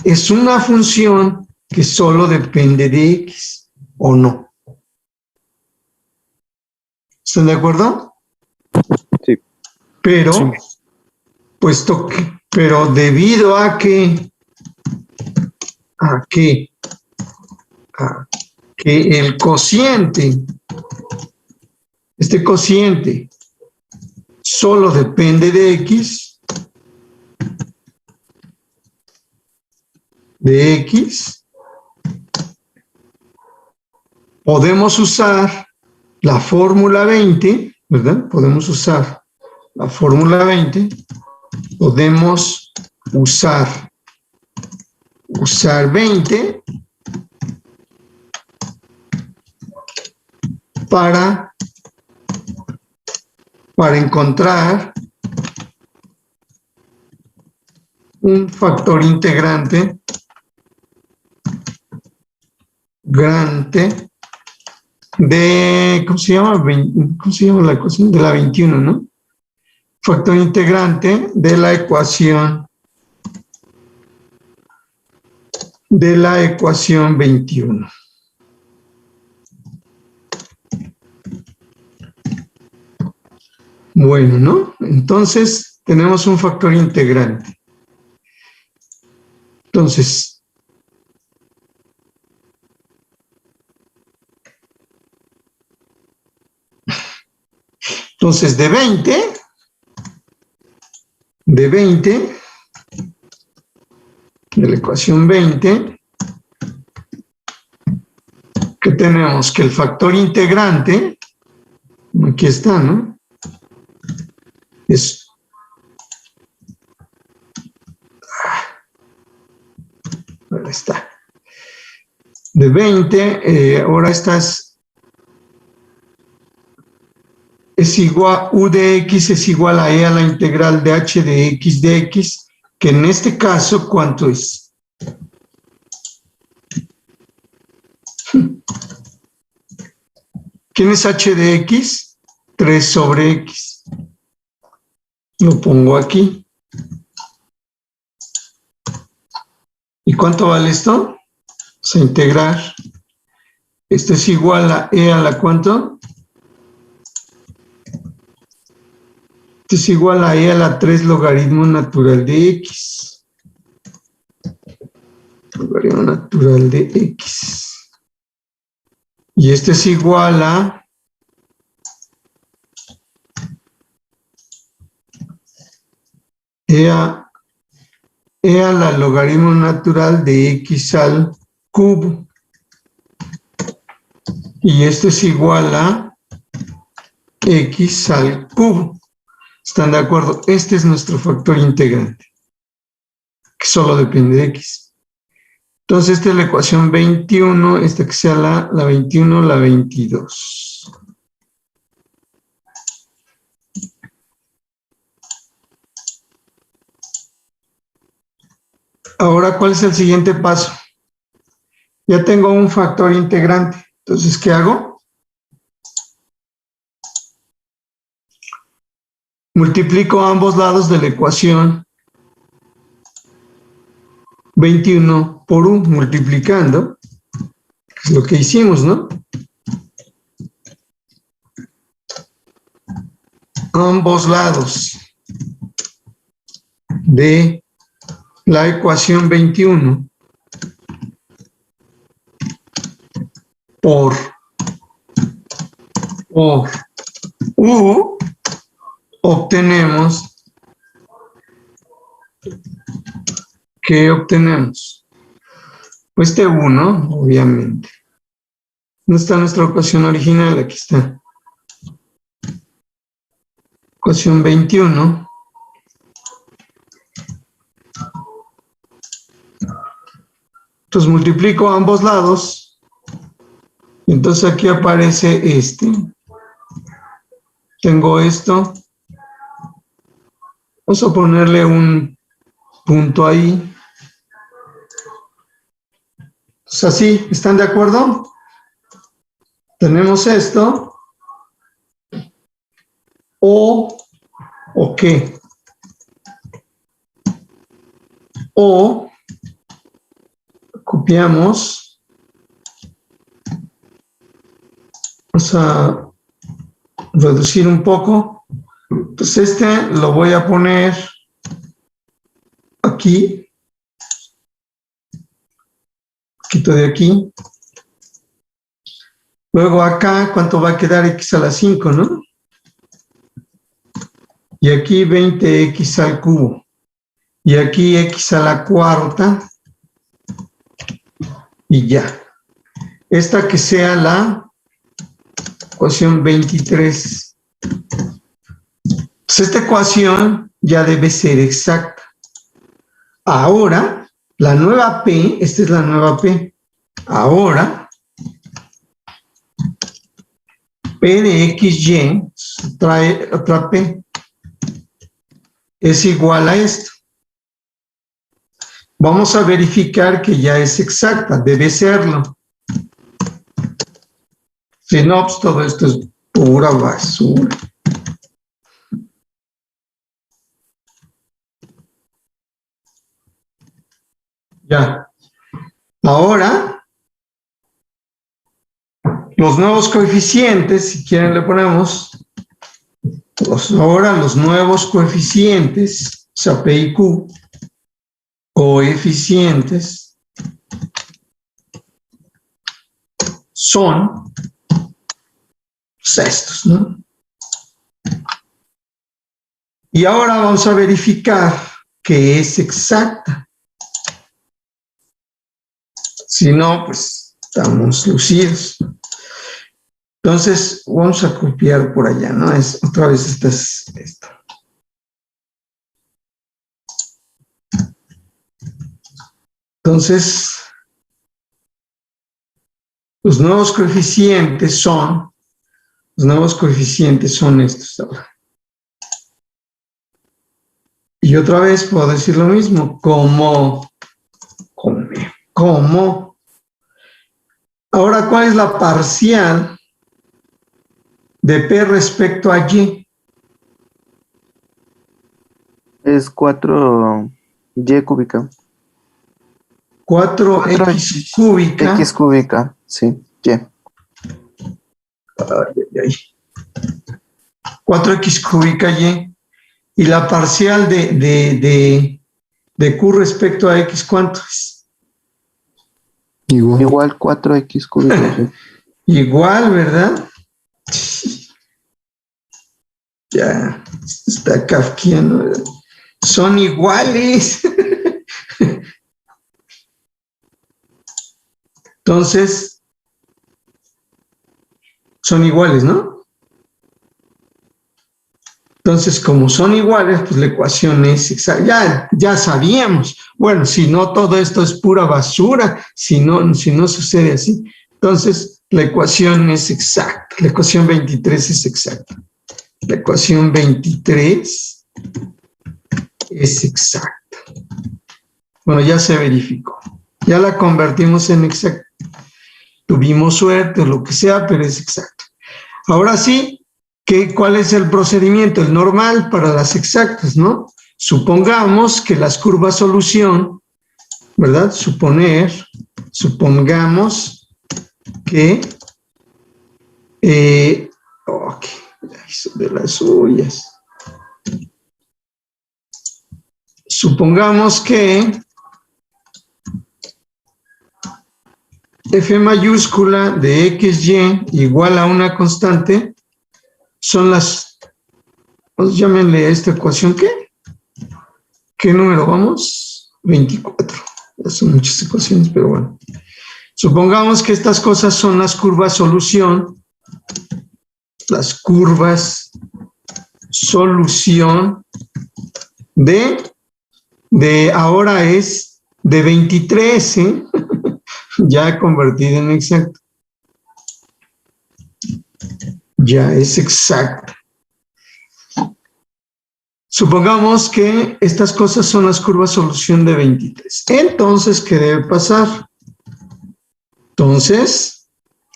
Es una función que solo depende de X, ¿o no? ¿Están de acuerdo? Sí. Pero, Sí. puesto que, pero debido a que el cociente, este cociente, solo depende de X, podemos usar la fórmula 20, ¿verdad? Podemos usar la fórmula 20, podemos usar 20 para encontrar un factor integrante grande de, ¿cómo se llama la ecuación? De la 21, ¿no? Factor integrante de la ecuación 21. Bueno, ¿no? Entonces, tenemos un factor integrante. Entonces, de 20, de la ecuación 20, que tenemos que el factor integrante, aquí está, ¿no? Es ahí está. De 20, ahora estas es igual, U de X es igual a E a la integral de H de X que en este caso, ¿cuánto es? ¿Quién es h de x? 3 sobre x. Lo pongo aquí. ¿Y cuánto vale esto? Vamos a integrar. Esto es igual a e a la ¿cuánto? Esto es igual a e a la 3 logaritmo natural de x. Logaritmo natural de x. Y este es igual a e a la logaritmo natural de x al cubo. Y este es igual a x al cubo. ¿Están de acuerdo? Este es nuestro factor integrante, que solo depende de x. Entonces, esta es la ecuación 21, esta que sea la 21, la 22. Ahora, ¿cuál es el siguiente paso? Ya tengo un factor integrante. Entonces, ¿qué hago? Multiplico ambos lados de la ecuación 21 por 1, multiplicando, que es lo que hicimos, ¿no? Ambos lados de la ecuación 21 por u, obtenemos, ¿qué obtenemos? Pues T1, obviamente. ¿Dónde está nuestra ecuación original? Aquí está. Ecuación 21. Entonces multiplico ambos lados. Y entonces aquí aparece este. Tengo esto. Vamos a ponerle un punto ahí. Pues así, ¿están de acuerdo? Tenemos esto. ¿O qué? O copiamos. Vamos a reducir un poco. Entonces este lo voy a poner aquí. Quito de aquí. Luego acá, ¿cuánto va a quedar? X a la 5, ¿no? Y aquí 20x al cubo. Y aquí x a la cuarta. Y ya. Esta que sea la ecuación 23. Pues esta ecuación ya debe ser exacta. Ahora, la nueva P, esta es la nueva P. Ahora, P de XY, trae otra P, es igual a esto. Vamos a verificar que ya es exacta, debe serlo. Si no, pues todo esto es pura basura. Ya. Ahora, los nuevos coeficientes, si quieren le ponemos, ahora los nuevos coeficientes, o sea, P y Q, coeficientes, son pues, estos, ¿no? Y ahora vamos a verificar que es exacta. Si no, pues estamos lucidos. Entonces, vamos a copiar por allá, ¿no? Otra vez esto. Entonces, los nuevos coeficientes son estos ahora. Y otra vez puedo decir lo mismo, como. Ahora, ¿cuál es la parcial de P respecto a Y? Es 4y cúbica. 4x cúbica. X cúbica, sí, y. Ay, ay, ay. 4x cúbica Y. Y la parcial de Q respecto a X, ¿cuánto es? Igual 4x cúbica, y. Igual, ¿verdad? Ya, está kafkiano, ¿verdad? Son iguales. Entonces, son iguales, ¿no? Entonces, como son iguales, pues la ecuación es exacta. Ya sabíamos. Bueno, si no, todo esto es pura basura, si no sucede así. Entonces, la ecuación es exacta. La ecuación 23 es exacta. La ecuación 23 es exacta. Bueno, ya se verificó. Ya la convertimos en exacta. Tuvimos suerte o lo que sea, pero es exacto. Ahora sí, ¿cuál es el procedimiento? El normal para las exactas, ¿no? Supongamos que las curvas solución, ¿verdad? Supongamos que, ok, hizo de las suyas. Supongamos que F mayúscula de XY igual a una constante son las, pues llámenle a esta ecuación, ¿qué? ¿Qué número vamos? 24. Ya son muchas ecuaciones, pero bueno. Supongamos que estas cosas son las curvas solución. Las curvas solución de ahora es de 23, ¿eh? Ya convertido en exacto. Ya es exacto. Supongamos que estas cosas son las curvas solución de 23. Entonces, ¿qué debe pasar? Entonces,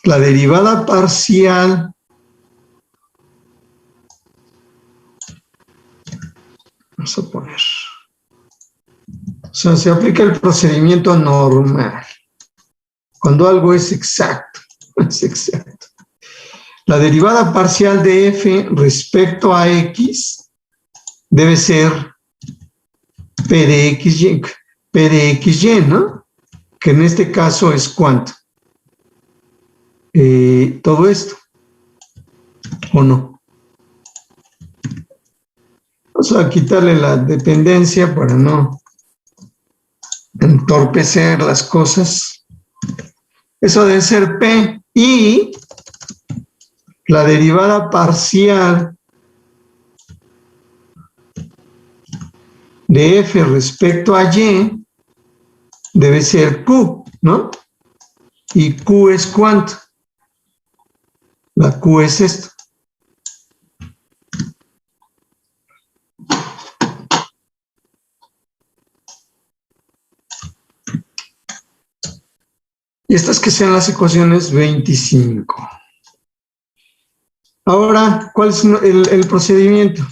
la derivada parcial vamos a poner. O sea, se aplica el procedimiento normal. Cuando algo es exacto, es exacto. La derivada parcial de f respecto a x debe ser p de xy, ¿no? Que en este caso es ¿cuánto? Todo esto, ¿o no? Vamos a quitarle la dependencia para no entorpecer las cosas. Eso debe ser P y la derivada parcial de F respecto a Y debe ser Q, ¿no? ¿Y Q es cuánto? La Q es esto. Y estas que sean las ecuaciones 25. Ahora, ¿cuál es el procedimiento?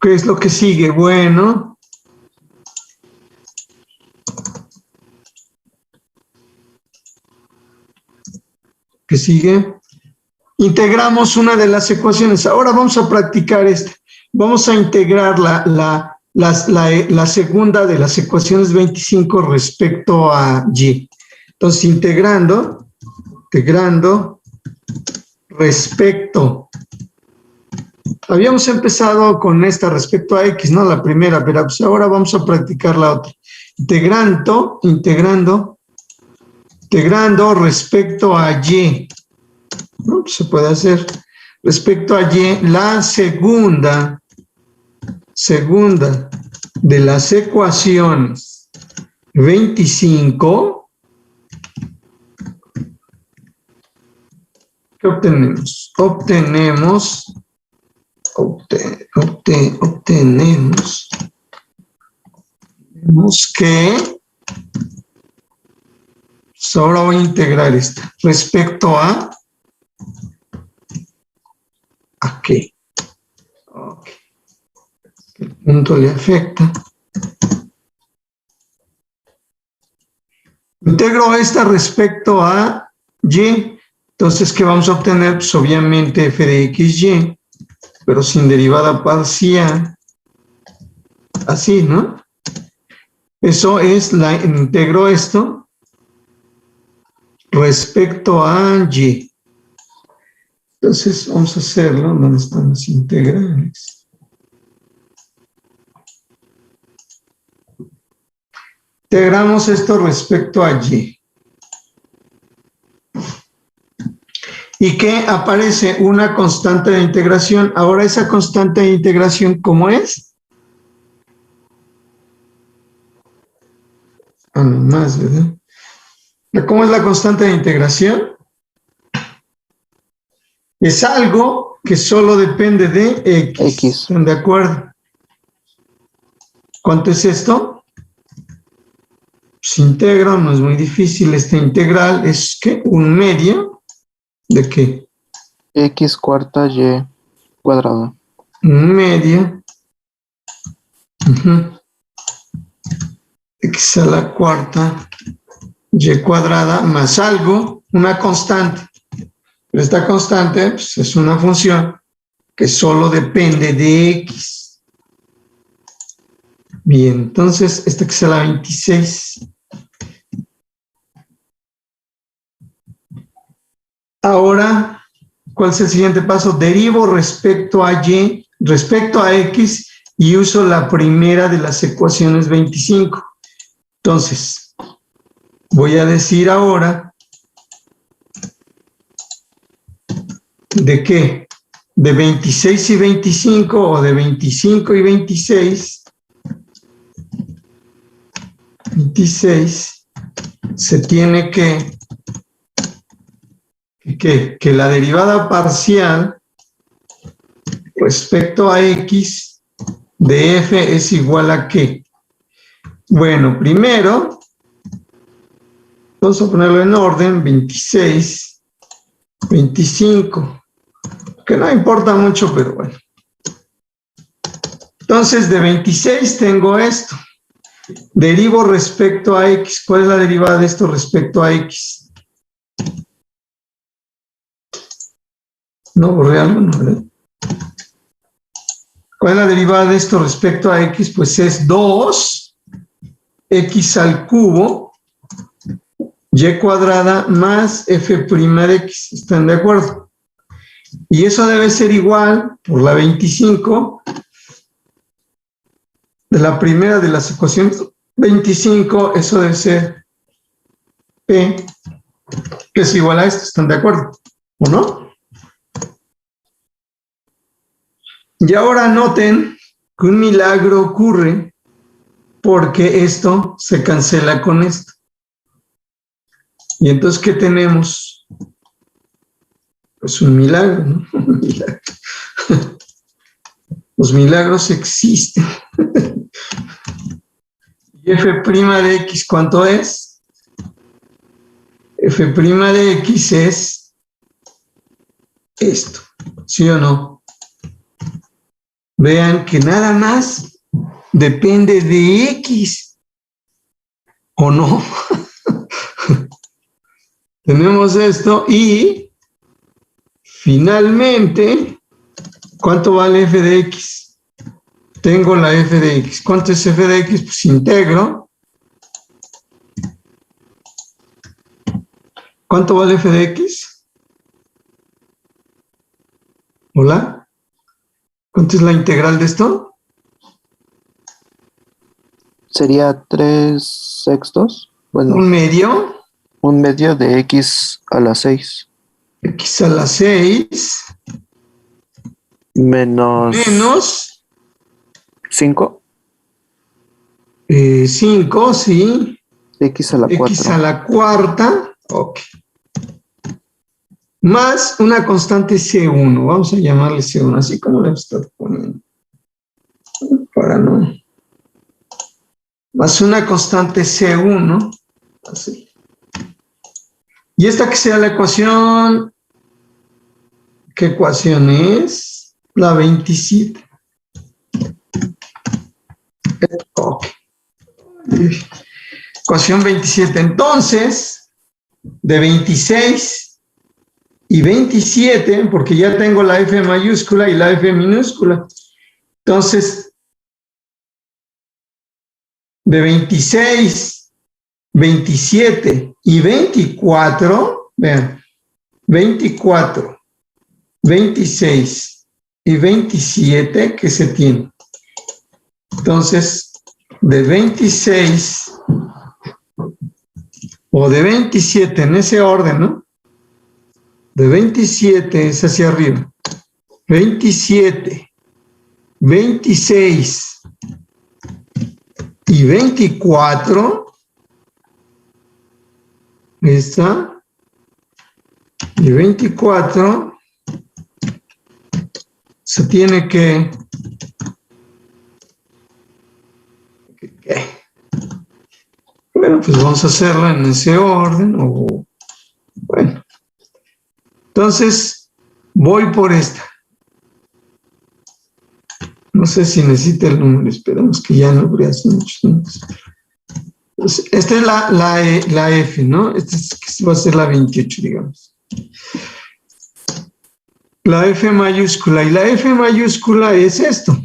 ¿Qué es lo que sigue? Bueno, ¿qué sigue? Integramos una de las ecuaciones. Ahora vamos a practicar esta. Vamos a integrar la segunda de las ecuaciones 25 respecto a Y. Entonces, integrando respecto. Habíamos empezado con esta respecto a X, ¿no? La primera, pero pues ahora vamos a practicar la otra. Integrando respecto a Y. ¿No? Se puede hacer respecto a Y, la segunda de las ecuaciones 25. ¿Qué obtenemos? Obtenemos Tenemos que, pues ahora voy a integrar esta. Respecto a qué. Ok. El punto le afecta. Integro esta respecto a y. Entonces, ¿qué vamos a obtener? Pues obviamente f de xy, pero sin derivada parcial. Así, ¿no? Eso es integro esto respecto a y. Entonces, vamos a hacerlo. ¿Dónde están las integrales? Integramos esto respecto a y. Y que aparece una constante de integración. Ahora, esa constante de integración, ¿cómo es? No más, ¿verdad? ¿Cómo es la constante de integración? Es algo que solo depende de x. ¿Están de acuerdo? ¿Cuánto es esto? Pues integro, no es muy difícil. Esta integral es ¿qué? Un medio. ¿De qué? X cuarta y cuadrada. Un medio. X a la cuarta y cuadrada más algo, una constante. Esta constante pues, es una función que solo depende de x. Bien, entonces esta que es la 26. Ahora, ¿cuál es el siguiente paso? Derivo respecto a y, respecto a x, y uso la primera de las ecuaciones 25. Entonces, voy a decir ahora ¿de qué? De 26 y 25 o de 25 y 26. 26 se tiene que la derivada parcial respecto a x de f es igual a ¿qué? Bueno, primero, vamos a ponerlo en orden, 26, 25, que no importa mucho, pero bueno. Entonces, de 26 tengo esto. Derivo respecto a x. ¿Cuál es la derivada de esto respecto a x? No, borré algo, ¿no? ¿Verdad? ¿Cuál es la derivada de esto respecto a x? Pues es 2x al cubo y cuadrada más f' de x. ¿Están de acuerdo? Y eso debe ser igual por la 25 de la primera de las ecuaciones 25, eso debe ser p, que es igual a esto. ¿Están de acuerdo? ¿O no? Y ahora noten que un milagro ocurre porque esto se cancela con esto. Y entonces, ¿qué tenemos? Pues un milagro, ¿no? Un milagro. Los milagros existen. ¿Y f' de x cuánto es? F' de x es esto, ¿sí o no? Vean que nada más depende de x, ¿o no? Tenemos esto y finalmente, ¿cuánto vale f de x? Tengo la f de x. ¿Cuánto es f de x? Pues integro. ¿Cuánto vale f de x? ¿Hola? ¿Cuánto es la integral de esto? Sería 3/6. Bueno, ¿Un medio? un medio de x a la 6. X a la 6 menos 5. 5, sí. X a la 4. X a la cuarta. Ok. Más una constante C1. Vamos a llamarle C1, así como le he estado poniendo. Para no más una constante C1, así. Y esta que sea la ecuación, ¿qué ecuación es? La 27. Ok. Ecuación 27. Entonces, de 26 y 27, porque ya tengo la F mayúscula y la F minúscula. Entonces, de 26, 27 y 24, vean, 24, 26 y 27, ¿qué se tiene? Entonces, de 26 o de 27, en ese orden, ¿no? De 27 es hacia arriba. 27, 26 y 24, esta, y 24, se tiene que... Bueno, pues vamos a hacerla en ese orden, o bueno. Entonces, voy por esta. No sé si necesita el número, esperamos que ya no voy a hacer muchos números. Entonces, esta es la F, ¿no? Esta va a ser la 28, digamos. La F mayúscula, y la F mayúscula es esto.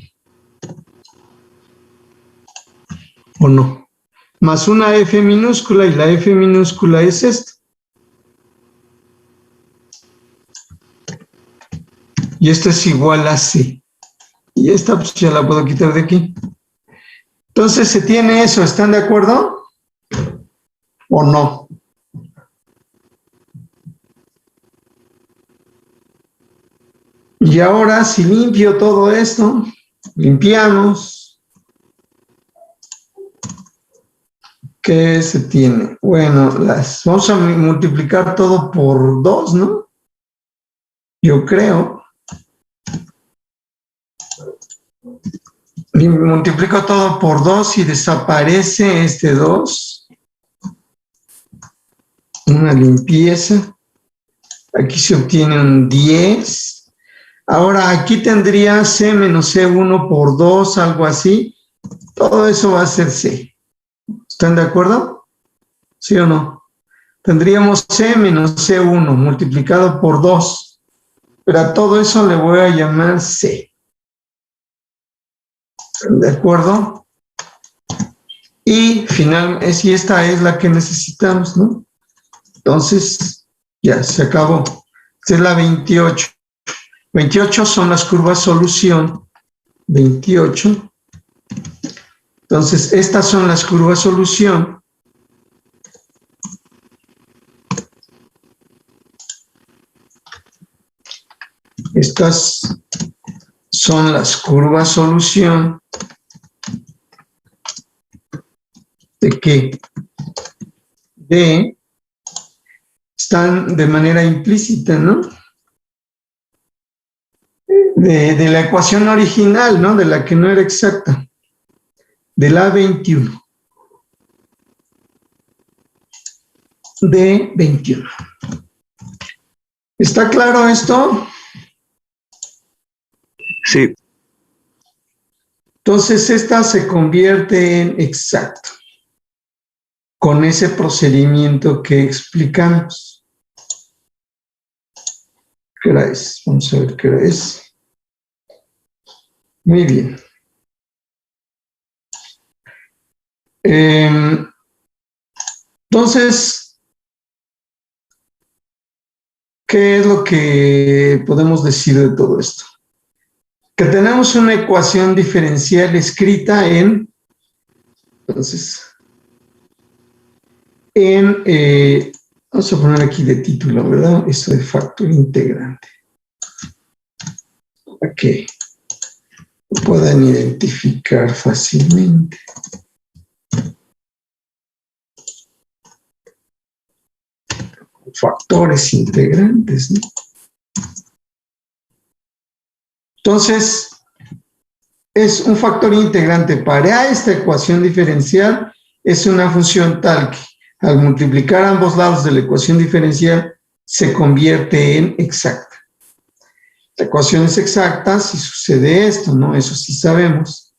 ¿O no? Más una F minúscula, y la F minúscula es esto. Y esto es igual a C. Y esta pues ya la puedo quitar de aquí. Entonces se tiene eso, ¿están de acuerdo? ¿O no? Y ahora si limpio todo esto, limpiamos. ¿Qué se tiene? Bueno, vamos a multiplicar todo por 2, ¿no? Yo creo. Y multiplico todo por 2 y desaparece este 2. Una limpieza. Aquí se obtiene un 10. Ahora aquí tendría C menos C1 por 2, algo así. Todo eso va a ser C. ¿Están de acuerdo? ¿Sí o no? Tendríamos C menos C1 multiplicado por 2. Pero a todo eso le voy a llamar C. ¿De acuerdo? Y finalmente, si esta es la que necesitamos, ¿no? Entonces, ya se acabó. Esta es la 28. 28 son las curvas solución. 28. Entonces, estas son las curvas solución. Estas son las curvas solución. ¿De qué? Están de manera implícita, ¿no? De la ecuación original, ¿no? De la que no era exacta. De la 21. De 21. ¿Está claro esto? Sí. Entonces, esta se convierte en exacto. Con ese procedimiento que explicamos. ¿Qué hora es? Vamos a ver qué hora es. Muy bien. Entonces, ¿qué es lo que podemos decir de todo esto? Que tenemos una ecuación diferencial escrita en, entonces, vamos a poner aquí de título, ¿verdad? Esto de factor integrante. Para que lo puedan identificar fácilmente. Factores integrantes, ¿no? Entonces, es un factor integrante para esta ecuación diferencial, es una función tal que al multiplicar ambos lados de la ecuación diferencial se convierte en exacta. La ecuación es exacta si sucede esto, ¿no? Eso sí sabemos.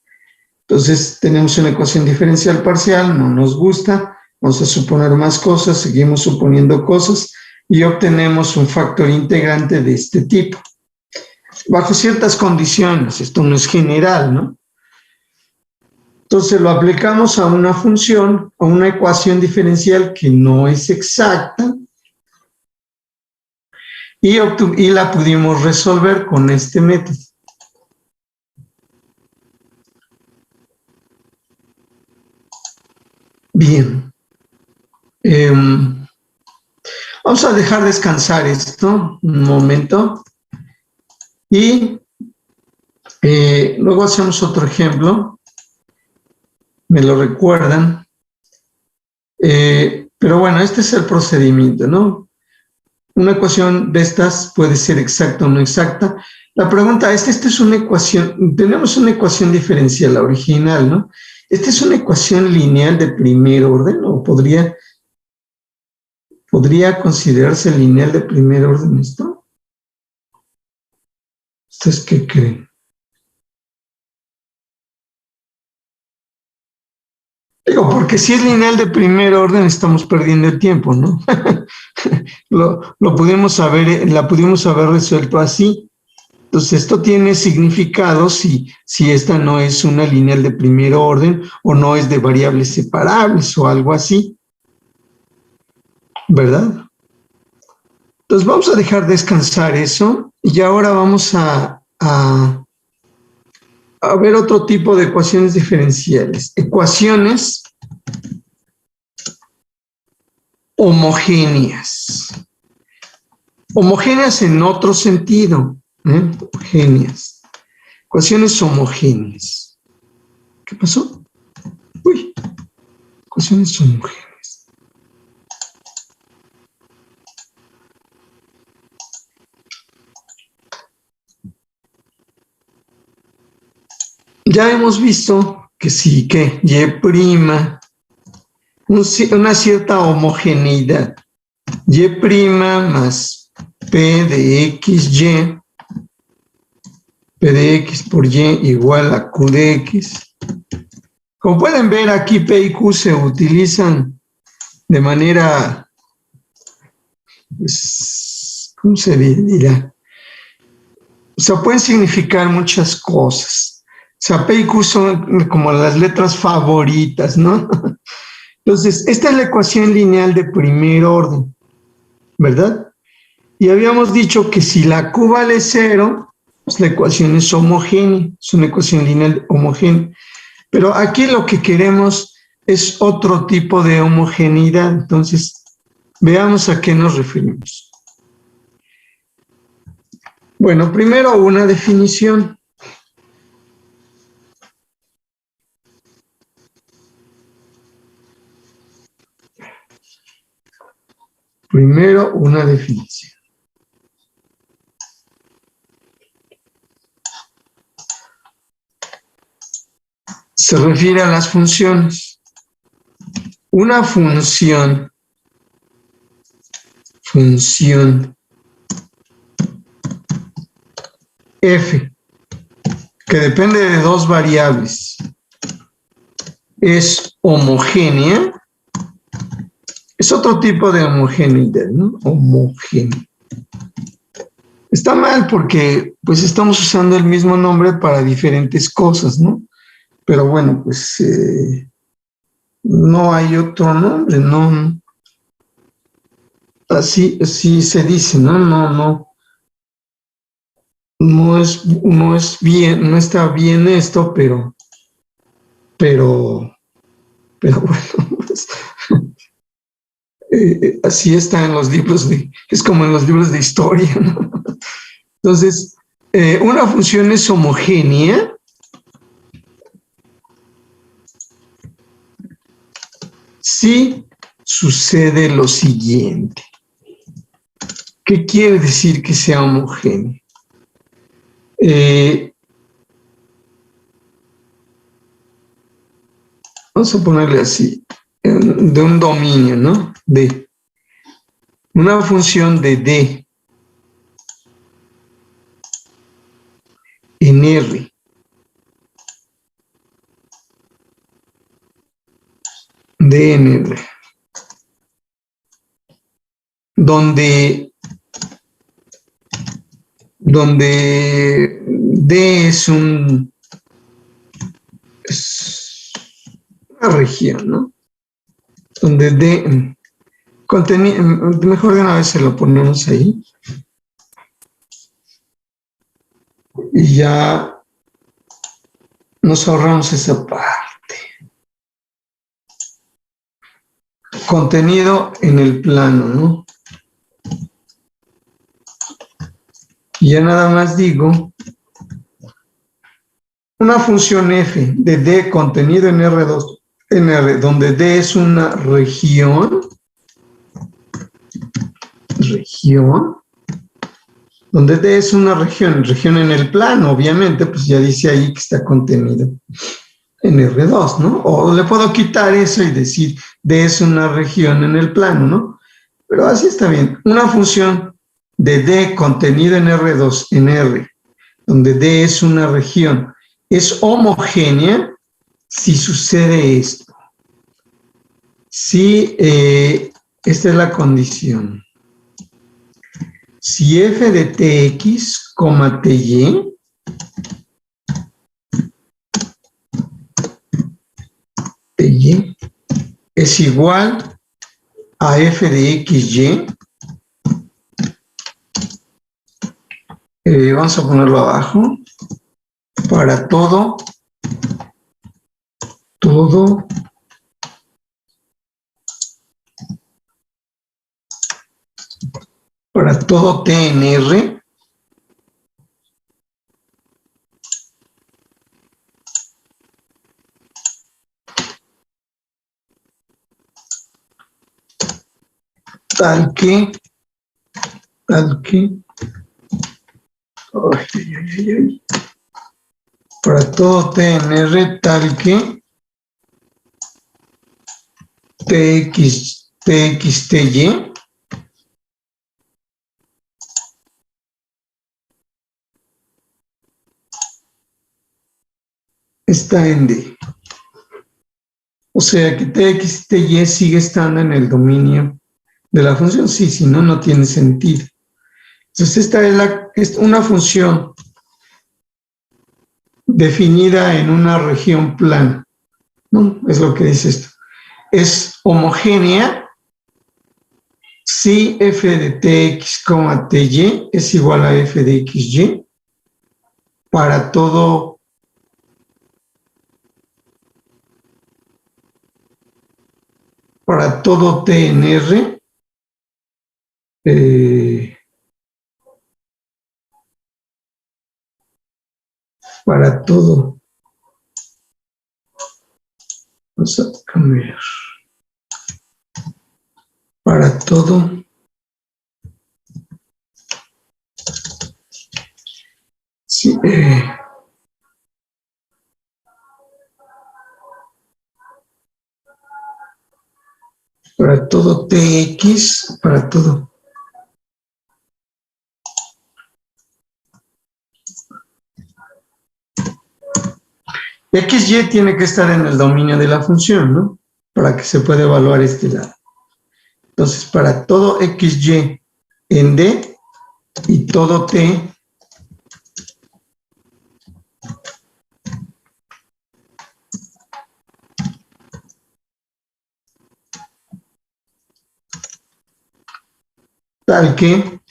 Entonces tenemos una ecuación diferencial parcial, no nos gusta, vamos a suponer más cosas, seguimos suponiendo cosas y obtenemos un factor integrante de este tipo. Bajo ciertas condiciones, esto no es general, ¿no? Entonces lo aplicamos a una función, a una ecuación diferencial que no es exacta y la pudimos resolver con este método. Bien. Vamos a dejar descansar esto un momento y luego hacemos otro ejemplo. Me lo recuerdan. Pero bueno, este es el procedimiento, ¿no? Una ecuación de estas puede ser exacta o no exacta. La pregunta es, esta es una ecuación, tenemos una ecuación diferencial, la original, ¿no? ¿Esta es una ecuación lineal de primer orden o podría considerarse lineal de primer orden esto? ¿Ustedes qué creen? Digo, porque si es lineal de primer orden estamos perdiendo el tiempo, ¿no? La pudimos haber resuelto así. Entonces, esto tiene significado si esta no es una lineal de primer orden o no es de variables separables o algo así, ¿verdad? Entonces, vamos a dejar descansar eso y ahora vamos a ver otro tipo de ecuaciones diferenciales. Ecuaciones homogéneas. Homogéneas en otro sentido. Homogéneas. Ecuaciones homogéneas. ¿Qué pasó? Uy. Ecuaciones homogéneas. Ya hemos visto que sí, que Y', una cierta homogeneidad. Y' más P de XY, P de X por Y igual a Q de X. Como pueden ver, aquí P y Q se utilizan de manera, pues, ¿cómo se dirá? O sea, pueden significar muchas cosas. O sea, P y Q son como las letras favoritas, ¿no? Entonces, esta es la ecuación lineal de primer orden, ¿verdad? Y habíamos dicho que si la Q vale 0, pues la ecuación es homogénea, es una ecuación lineal homogénea. Pero aquí lo que queremos es otro tipo de homogeneidad. Entonces, veamos a qué nos referimos. Bueno, primero una definición. Primero una definición. Se refiere a las funciones. Una función f, que depende de dos variables, es homogénea, es otro tipo de homogeneidad, ¿no? Homogénea. Está mal porque pues estamos usando el mismo nombre para diferentes cosas, ¿no? Pero bueno, pues no hay otro nombre, no. Así se dice, ¿no? No es bien, no está bien esto, pero bueno, pues, así está en los libros es como en los libros de historia, ¿no? Entonces, una función es homogénea si sucede lo siguiente. ¿Qué quiere decir que sea homogénea? vamos a ponerle así, de un dominio, ¿no? D. Una función de D en R D en R, donde D es una región, ¿no? Donde D mejor de una vez se lo ponemos ahí y ya nos ahorramos esa parte. Contenido en el plano, ¿no? Y ya nada más digo una función f de D contenido en R2, en R, donde D es una región, donde D es una región en el plano, obviamente, pues ya dice ahí que está contenido en R2, ¿no? O le puedo quitar eso y decir D es una región en el plano, ¿no? Pero así está bien. Una función de D contenido en R2, en R, donde D es una región, es homogénea si sucede esto. Si, esta es la condición. Si f de tx, ty, ty es igual a f de xy, vamos a ponerlo abajo, para todo t en R, tal que, para todo t en R, tal que ty está en D. O sea que ty sigue estando en el dominio de la función. Sí, si no, no tiene sentido. Entonces esta es una función definida en una región plana, ¿no? Es lo que dice esto. Es homogénea si f de tx, ty es igual a f de xy para todo t en R, para todo. Vamos a cambiar. Para todo sí, para todo tx, para todo xy tiene que estar en el dominio de la función, ¿no? Para que se pueda evaluar este lado. Entonces, para todo xy en D y todo t tal que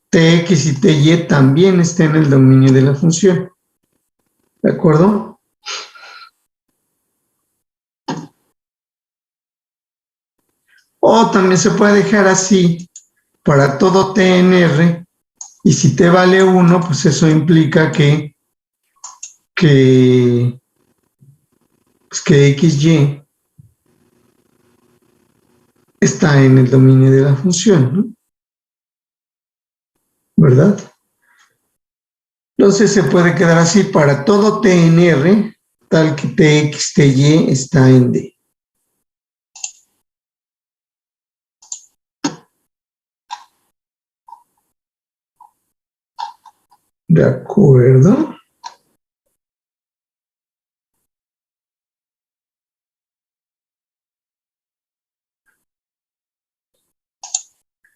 tx y ty también estén en el dominio de la función. ¿De acuerdo? O también se puede dejar así para todo t en R, y si t vale 1, pues eso implica que xy está en el dominio de la función, ¿no? ¿Verdad? Entonces se puede quedar así para todo t en R, tal que tx, ty está en D. De acuerdo.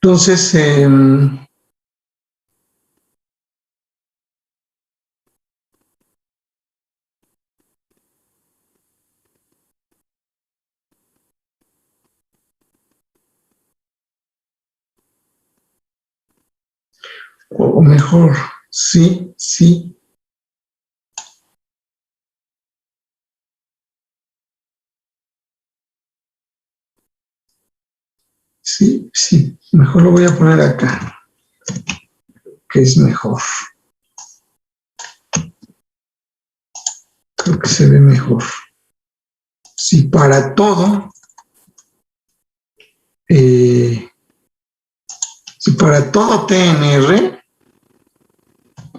Entonces, o mejor, sí, sí. Sí, sí, mejor lo voy a poner acá, que es mejor. Creo que se ve mejor. Si para todo, si para todo TNR,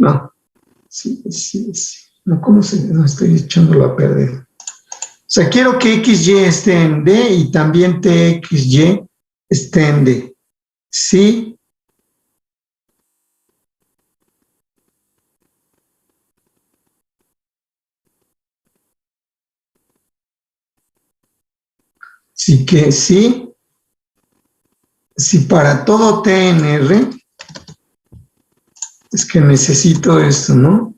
no, sí, sí, sí. No, ¿cómo se? No, estoy echándolo a perder. O sea, quiero que XY esté en D y también TXY esté en D. Sí. Sí que sí. Si para todo TNR, es que necesito esto, ¿no?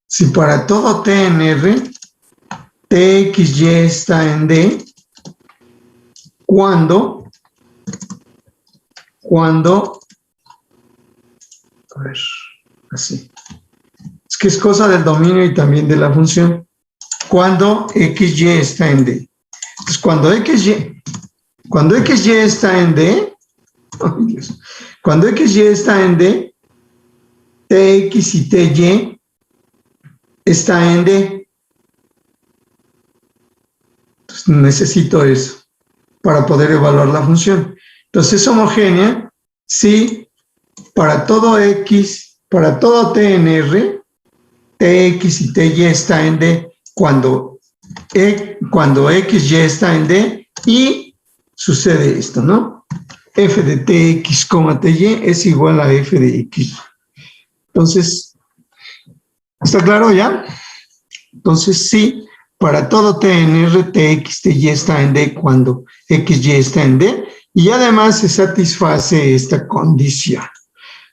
Si para todo TNR, TXY está en D, cuando, a ver, así. Es que es cosa del dominio y también de la función. Cuando XY está en D. Entonces, cuando XY está en D, oh Dios, cuando XY está en D, TX y TY está en D. Entonces, necesito eso para poder evaluar la función. Entonces, es homogénea si para todo X, para todo TNR, TX y TY está en D cuando XY está en D y sucede esto, ¿no? F de TX, TY es igual a F de X. Entonces, ¿está claro ya? Entonces, sí, para todo TNR, TX, TY está en D cuando XY está en D y además se satisface esta condición.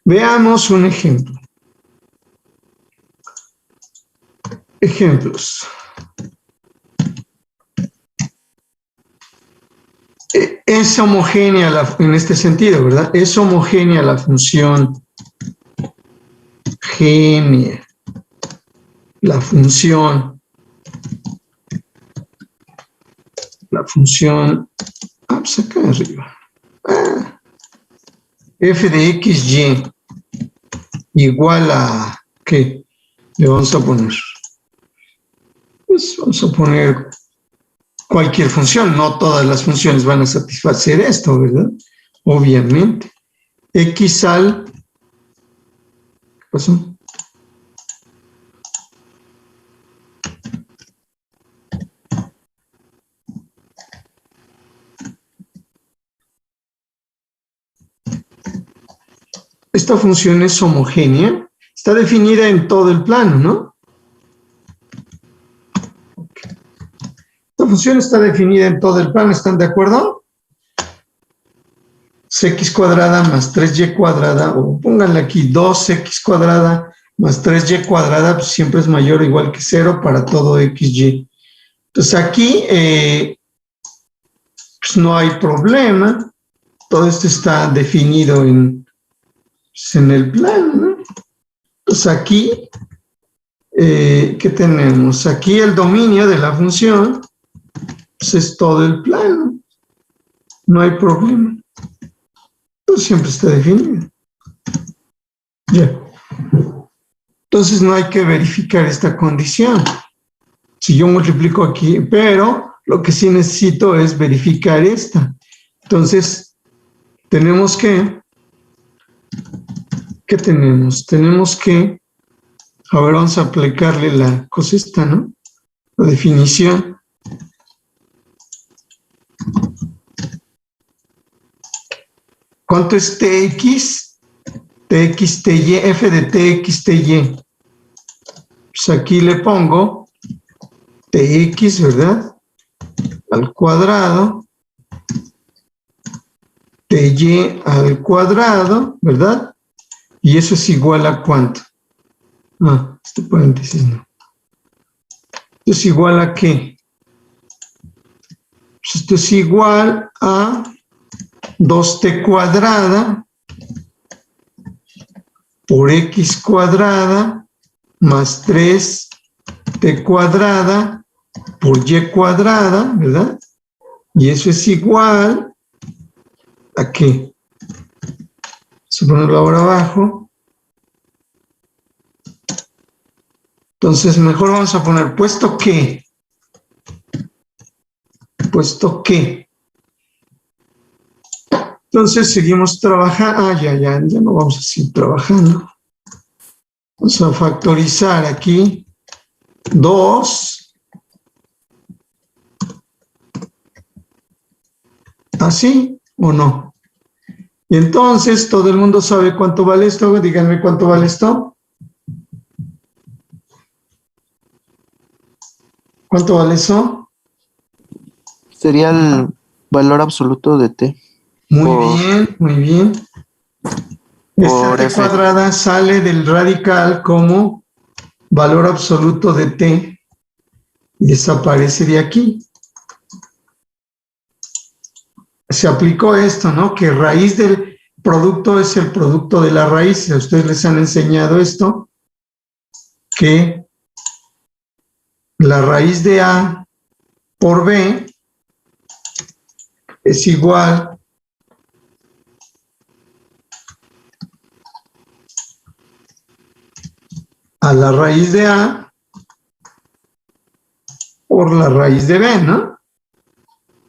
Veamos un ejemplo. Ejemplos. Es homogénea en este sentido, ¿verdad? Es homogénea la función genia. La función, pues acá arriba. F de XY igual a, ¿qué le vamos a poner? Pues vamos a poner cualquier función, no todas las funciones van a satisfacer esto, ¿verdad? Obviamente. X al, ¿qué pasó? Esta función es homogénea, está definida en todo el plano, ¿no? Esta función está definida en todo el plano, ¿están de acuerdo? X cuadrada más 3y cuadrada, o pónganle aquí 2x cuadrada más 3y cuadrada, pues siempre es mayor o igual que 0 para todo xy. Entonces aquí pues no hay problema, todo esto está definido en el plano, ¿no? Pues aquí, ¿qué tenemos? Aquí el dominio de la función pues es todo el plano, no hay problema. Pues siempre está definido. Ya. Entonces no hay que verificar esta condición. Si yo multiplico aquí, pero lo que sí necesito es verificar esta. Entonces, tenemos que, ¿qué tenemos? Tenemos que, a ver, vamos a aplicarle la cosa esta, ¿no? La definición. ¿Cuánto es TX? tx, ty, f de tx, ty. Pues aquí le pongo tx, ¿verdad? Al cuadrado, ty al cuadrado, ¿verdad? Y eso es igual a ¿cuánto? Ah, este paréntesis no. ¿Esto es igual a qué? Pues esto es igual a 2t cuadrada por x cuadrada más 3t cuadrada por y cuadrada, ¿verdad? Y eso es igual a qué. Vamos a ponerlo ahora abajo. Entonces, mejor vamos a poner puesto que. Puesto que. Entonces, seguimos trabajando. Ah, ya no vamos a seguir trabajando. Vamos a factorizar aquí 2. ¿Así o no? Y entonces, todo el mundo sabe cuánto vale esto. Díganme cuánto vale esto. ¿Cuánto vale eso? Sería el valor absoluto de t. Muy bien, muy bien. Esta Por t f. cuadrada sale del radical como valor absoluto de t y desaparece de aquí. Se aplicó esto, ¿no? Que raíz del producto es el producto de la raíz. A ustedes les han enseñado esto, que la raíz de a por b es igual a la raíz de a por la raíz de b, ¿no?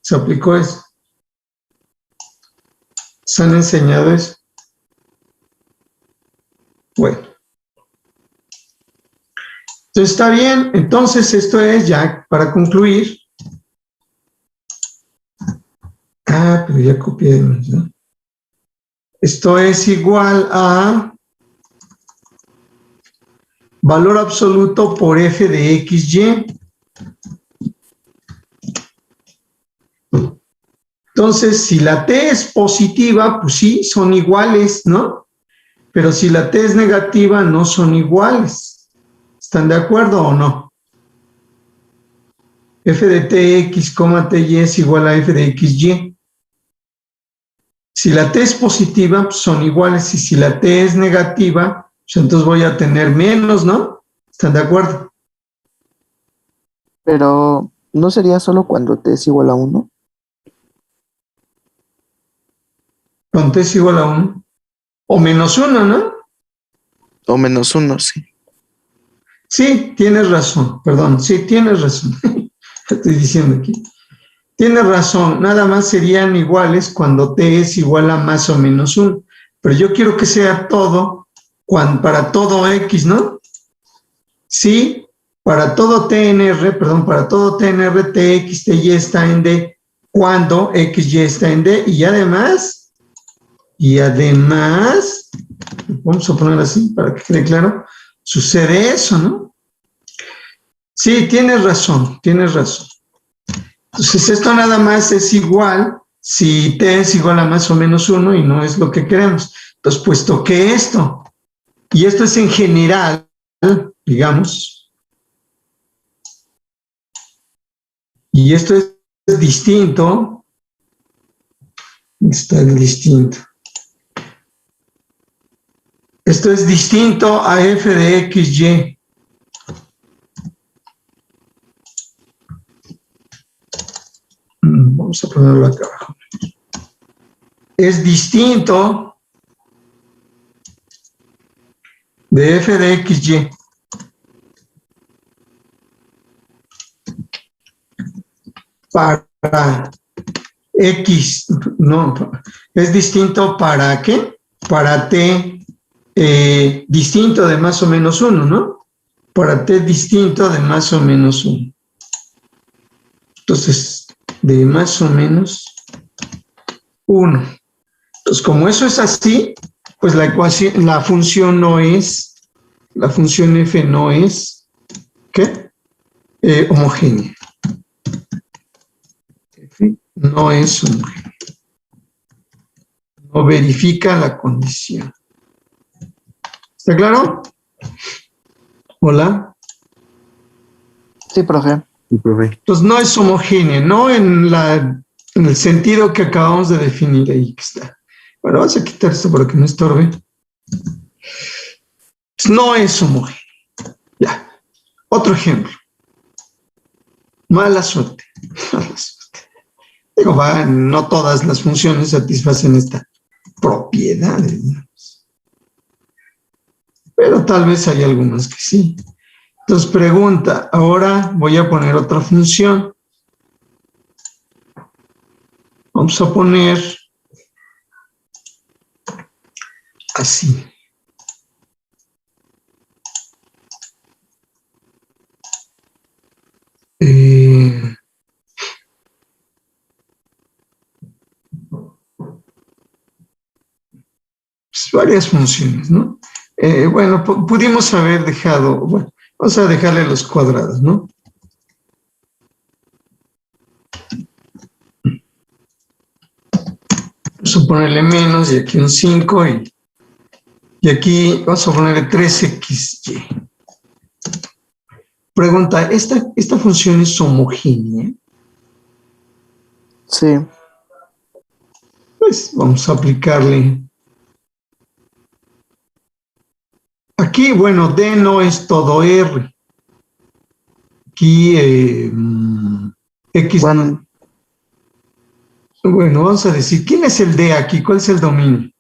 Se aplicó eso. ¿Se han enseñado eso? Bueno. Entonces está bien. Entonces esto es ya para concluir. Ah, pero ya copié, ¿no? Esto es igual a valor absoluto por f de xy. Entonces, si la t es positiva, pues sí, son iguales, ¿no? Pero si la t es negativa, no son iguales. ¿Están de acuerdo o no? F de tx, ty es igual a f de xy. Si la t es positiva, pues son iguales. Y si la t es negativa, pues entonces voy a tener menos, ¿no? ¿Están de acuerdo? Pero, ¿no sería solo cuando t es igual a 1? Cuando t es igual a 1. O menos 1, ¿no? O menos 1, sí. Sí, tienes razón. Perdón, sí, tienes razón. Estoy diciendo aquí. Tienes razón. Nada más serían iguales cuando t es igual a más o menos 1. Pero yo quiero que sea todo, para todo x, ¿no? Sí, para todo tnr, para todo tnr, tx, ty está en d, cuando xy está en d, y además, vamos a poner así para que quede claro, sucede eso, ¿no? Sí, tienes razón, tienes razón. Entonces, esto nada más es igual si t es igual a más o menos 1 y no es lo que queremos. Entonces, puesto que esto, y esto es en general, digamos, y esto es distinto, está distinto. Esto es distinto a f de xy. Vamos a ponerlo acá abajo. Es distinto de f de xy. Para x, no, es distinto para qué? Para t distinto de más o menos 1, ¿no? Para t distinto de más o menos 1. Entonces, de más o menos 1. Entonces, como eso es así, pues la ecuación, la función f no es, ¿qué? Homogénea. F no es homogénea. No verifica la condición. ¿Está claro? Hola. Sí, profe. Sí, profe. Entonces no es homogénea, no en el sentido que acabamos de definir ahí que está. Bueno, vamos a quitar esto para que no estorbe. Pues no es homogénea. Ya. Otro ejemplo. Mala suerte. Mala suerte. Digo, no todas las funciones satisfacen esta propiedad, digamos. Pero tal vez hay algunas que sí. Entonces pregunta, ahora voy a poner otra función. Vamos a poner así. Pues varias funciones, ¿no? Bueno, pudimos haber dejado, bueno, vamos a dejarle los cuadrados, ¿no? Vamos a ponerle menos y aquí un 5 y aquí vamos a ponerle 3xy. Pregunta, ¿esta función es homogénea? Sí. Pues vamos a aplicarle. Aquí, bueno, D no es todo R. Aquí X. Bueno, vamos a decir, ¿quién es el D aquí? ¿Cuál es el dominio?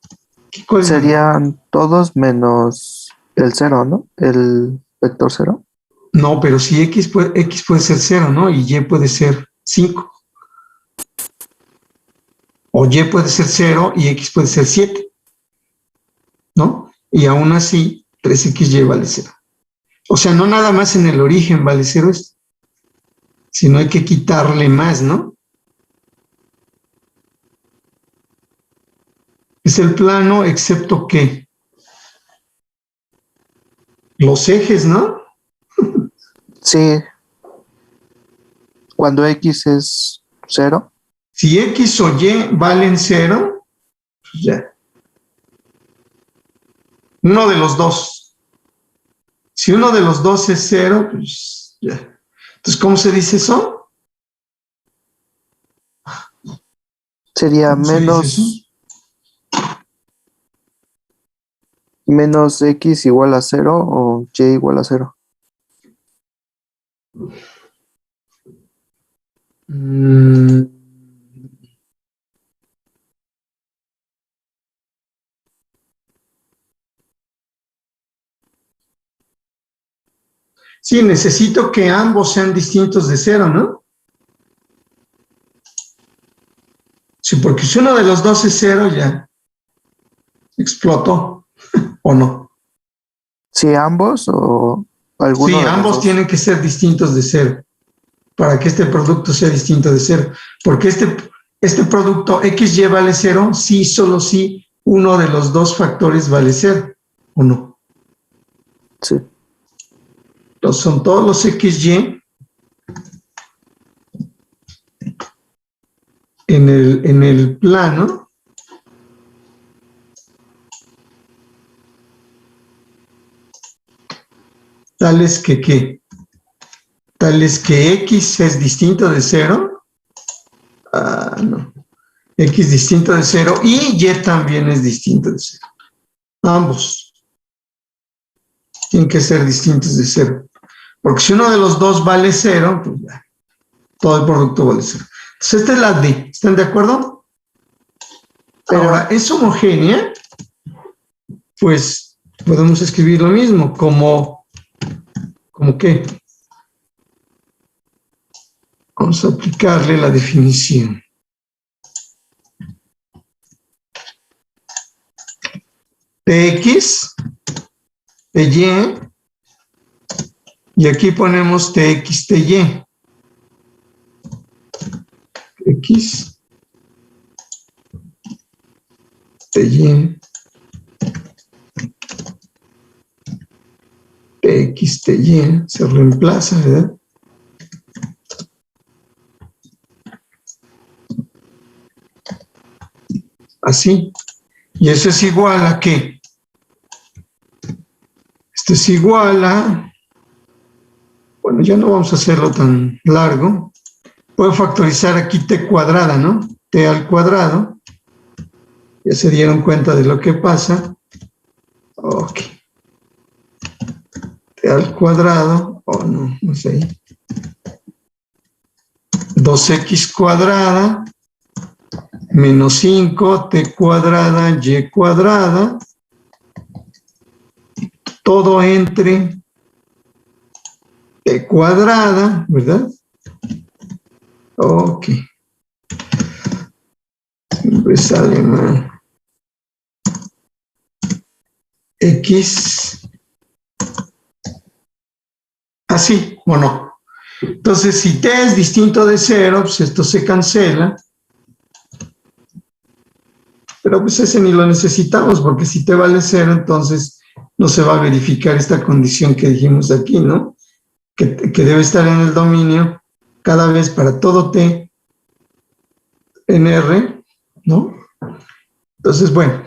¿Cuál es Serían todos menos el 0, ¿no? El vector 0. No, pero si X puede ser 0, ¿no? Y Y puede ser 5. O Y puede ser 0 y X puede ser 7. ¿No? Y aún así, 3XY vale 0. O sea, no nada más en el origen vale 0 esto, sino hay que quitarle más, ¿no? Es el plano excepto que los ejes, ¿no? Sí. Cuando X es 0. Si X o Y valen 0, pues ya. Uno de los dos. Si uno de los dos es 0, pues ya. Entonces, ¿cómo se dice eso? Sería ¿Cómo se dice eso? menos X igual a 0 o Y igual a 0. Sí, necesito que ambos sean distintos de 0, ¿no? Sí, porque si uno de los dos es 0, ya explotó, ¿o no? Sí, ambos o alguno Sí, de los ambos dos. tienen que ser distintos de 0 para que este producto sea distinto de 0. Porque este producto XY vale 0, sí, solo si uno de los dos factores vale 0, ¿o no? Sí. Entonces son todos los XY en el plano tales que ¿qué? Tales que X es distinto de 0. No. X distinto de 0 y Y también es distinto de 0. Ambos tienen que ser distintos de 0. Porque si uno de los dos vale 0, pues ya, todo el producto vale 0. Entonces, esta es la D. ¿Están de acuerdo? Pero, ahora, ¿es homogénea? Pues podemos escribir lo mismo, ¿como qué? Vamos a aplicarle la definición. Tx, Ty, y aquí ponemos Tx, Ty. X, Ty, Tx, Ty, se reemplaza, ¿verdad? Así. Y eso es igual a ¿qué? Esto es igual a... Bueno, ya no vamos a hacerlo tan largo. Puedo factorizar aquí t cuadrada, ¿no? T al cuadrado. Ya se dieron cuenta de lo que pasa. Ok. T al cuadrado. Oh, no, no sé. 2x cuadrada menos 5 t cuadrada y cuadrada. Todo entre t cuadrada, ¿verdad? Ok. Siempre sale mal. X. Así, ¿o no? Entonces, si t es distinto de 0, pues esto se cancela. Pero pues ese ni lo necesitamos, porque si t vale 0, entonces no se va a verificar esta condición que dijimos aquí, ¿no? Que debe estar en el dominio cada vez para todo t en R, ¿no? Entonces, bueno.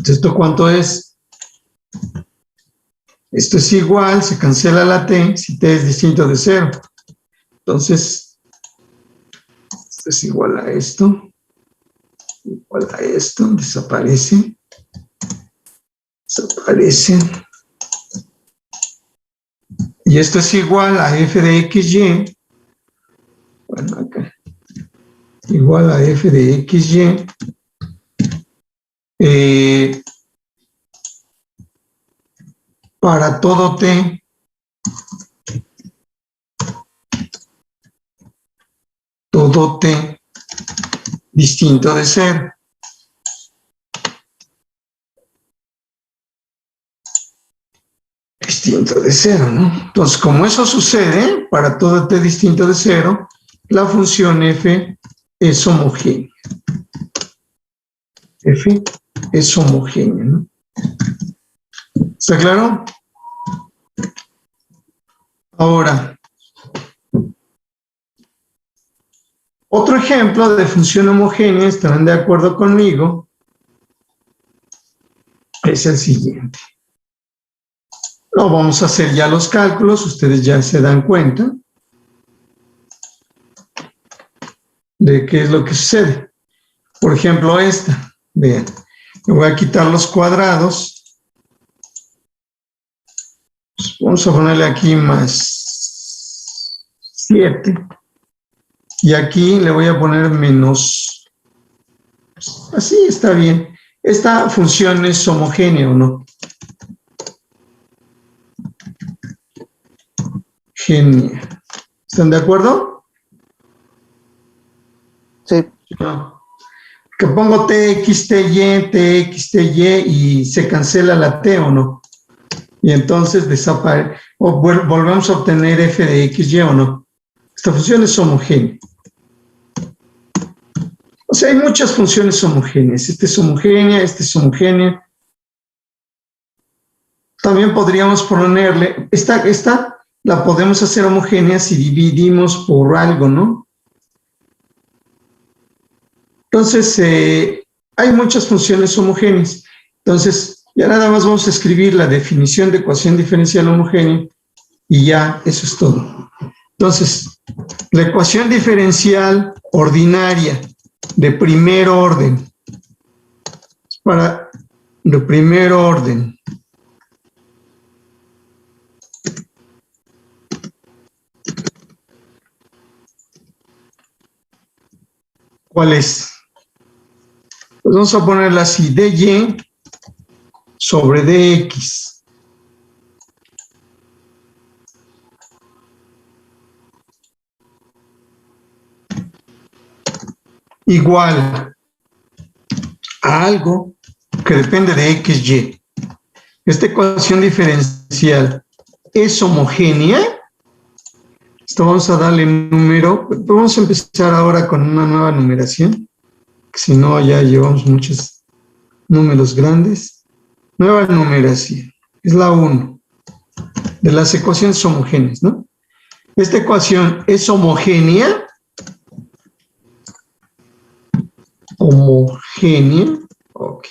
¿Esto cuánto es? Esto es igual, se cancela la t, si t es distinto de 0. Entonces, esto es igual a esto. Igual a esto, desaparece. Desaparece. Y esto es igual a f de xy. Bueno, acá. Igual a f de xy. Para todo t. Todo t distinto de 0. Distinto de 0, ¿no? Entonces, como eso sucede, para todo t distinto de 0, la función f es homogénea. F es homogénea, ¿no? ¿Está claro? Ahora, otro ejemplo de función homogénea, estarán de acuerdo conmigo, es el siguiente. No vamos a hacer ya los cálculos, ustedes ya se dan cuenta de qué es lo que sucede. Por ejemplo, esta, vean, me voy a quitar los cuadrados. Pues vamos a ponerle aquí más 7. Y aquí le voy a poner menos. Así está bien. Esta función es homogénea, ¿o no? Genial. ¿Están de acuerdo? Sí. No. Que pongo tx, ty, tx, ty y se cancela la t, ¿o no? Y entonces desaparece, o volvemos a obtener f de xy, ¿o no? Esta función es homogénea. O sea, hay muchas funciones homogéneas. Esta es homogénea, esta es homogénea. También podríamos ponerle, esta la podemos hacer homogénea si dividimos por algo, ¿no? Entonces, hay muchas funciones homogéneas. Entonces, ya nada más vamos a escribir la definición de ecuación diferencial homogénea y ya, eso es todo. Entonces, la ecuación diferencial ordinaria de primer orden, de primer orden, ¿cuál es? Pues vamos a ponerla así, dy sobre dx. Igual a algo que depende de xy. Esta ecuación diferencial es homogénea. Esto vamos a darle número. Vamos a empezar ahora con una nueva numeración, que si no ya llevamos muchos números grandes. Nueva numeración. es la 1 de las ecuaciones homogéneas, ¿no? Esta ecuación es homogénea. Homogénea. Ok.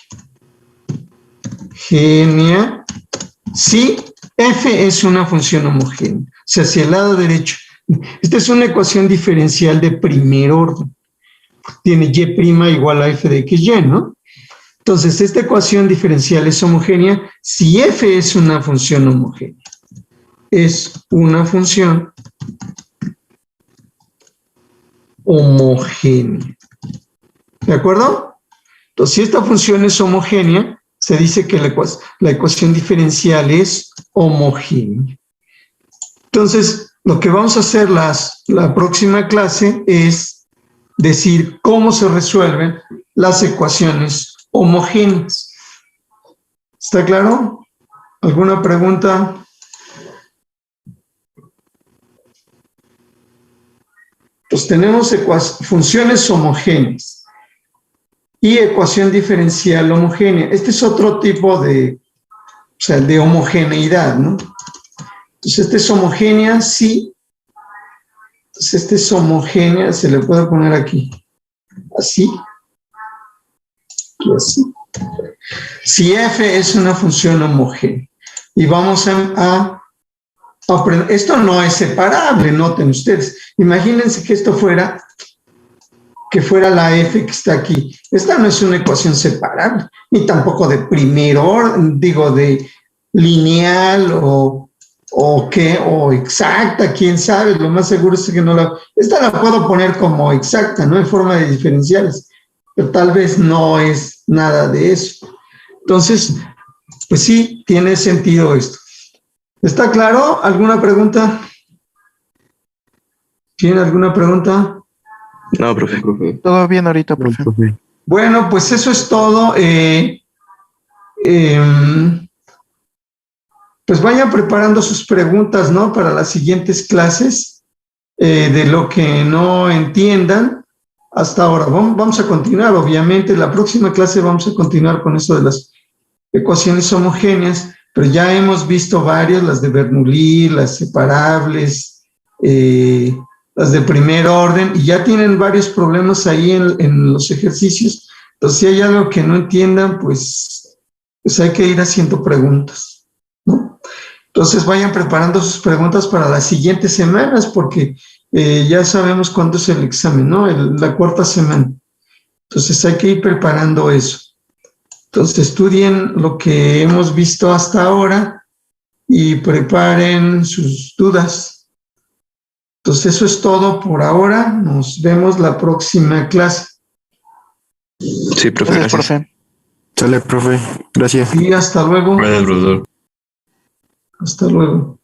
Genia. Sí, f es una función homogénea. O sea, hacia el lado derecho. Esta es una ecuación diferencial de primer orden. Tiene y' igual a f de xy, ¿no? Entonces, esta ecuación diferencial es homogénea si f es una función homogénea. Es una función homogénea. ¿De acuerdo? Entonces, si esta función es homogénea, se dice que la ecuación diferencial es homogénea. Entonces, lo que vamos a hacer la próxima clase es decir cómo se resuelven las ecuaciones homogéneas. ¿Está claro? ¿Alguna pregunta? Pues tenemos funciones homogéneas y ecuación diferencial homogénea. Este es otro tipo de homogeneidad, ¿no? Entonces, esta es homogénea, sí. Entonces, esta es homogénea, se le puede poner aquí, así y así. Si f es una función homogénea. Y vamos a aprender. Esto no es separable, noten ustedes. Imagínense que esto fuera la f que está aquí. Esta no es una ecuación separable, ni tampoco de primer orden, digo, de lineal o exacta, quién sabe, lo más seguro es que no esta la puedo poner como exacta, ¿no? En forma de diferenciales, pero tal vez no es nada de eso. Entonces, pues sí, tiene sentido esto. ¿Está claro? ¿Alguna pregunta? ¿Tiene alguna pregunta? No, profe. Todo bien ahorita, profe. Bueno, pues eso es todo. Pues vayan preparando sus preguntas, ¿no? Para las siguientes clases, de lo que no entiendan hasta ahora. Vamos a continuar, obviamente. La próxima clase vamos a continuar con eso de las ecuaciones homogéneas, pero ya hemos visto varias, las de Bernoulli, las separables, las de primer orden, y ya tienen varios problemas ahí en los ejercicios. Entonces, si hay algo que no entiendan, pues hay que ir haciendo preguntas, ¿no? Entonces, vayan preparando sus preguntas para las siguientes semanas, porque ya sabemos cuándo es el examen, ¿no? La cuarta semana. Entonces, hay que ir preparando eso. Entonces, estudien lo que hemos visto hasta ahora y preparen sus dudas. Entonces, eso es todo por ahora. Nos vemos la próxima clase. Sí, profe, Gracias, gracias. profe. Sale, profe. Gracias. Y hasta luego. Gracias, profesor. Hasta luego.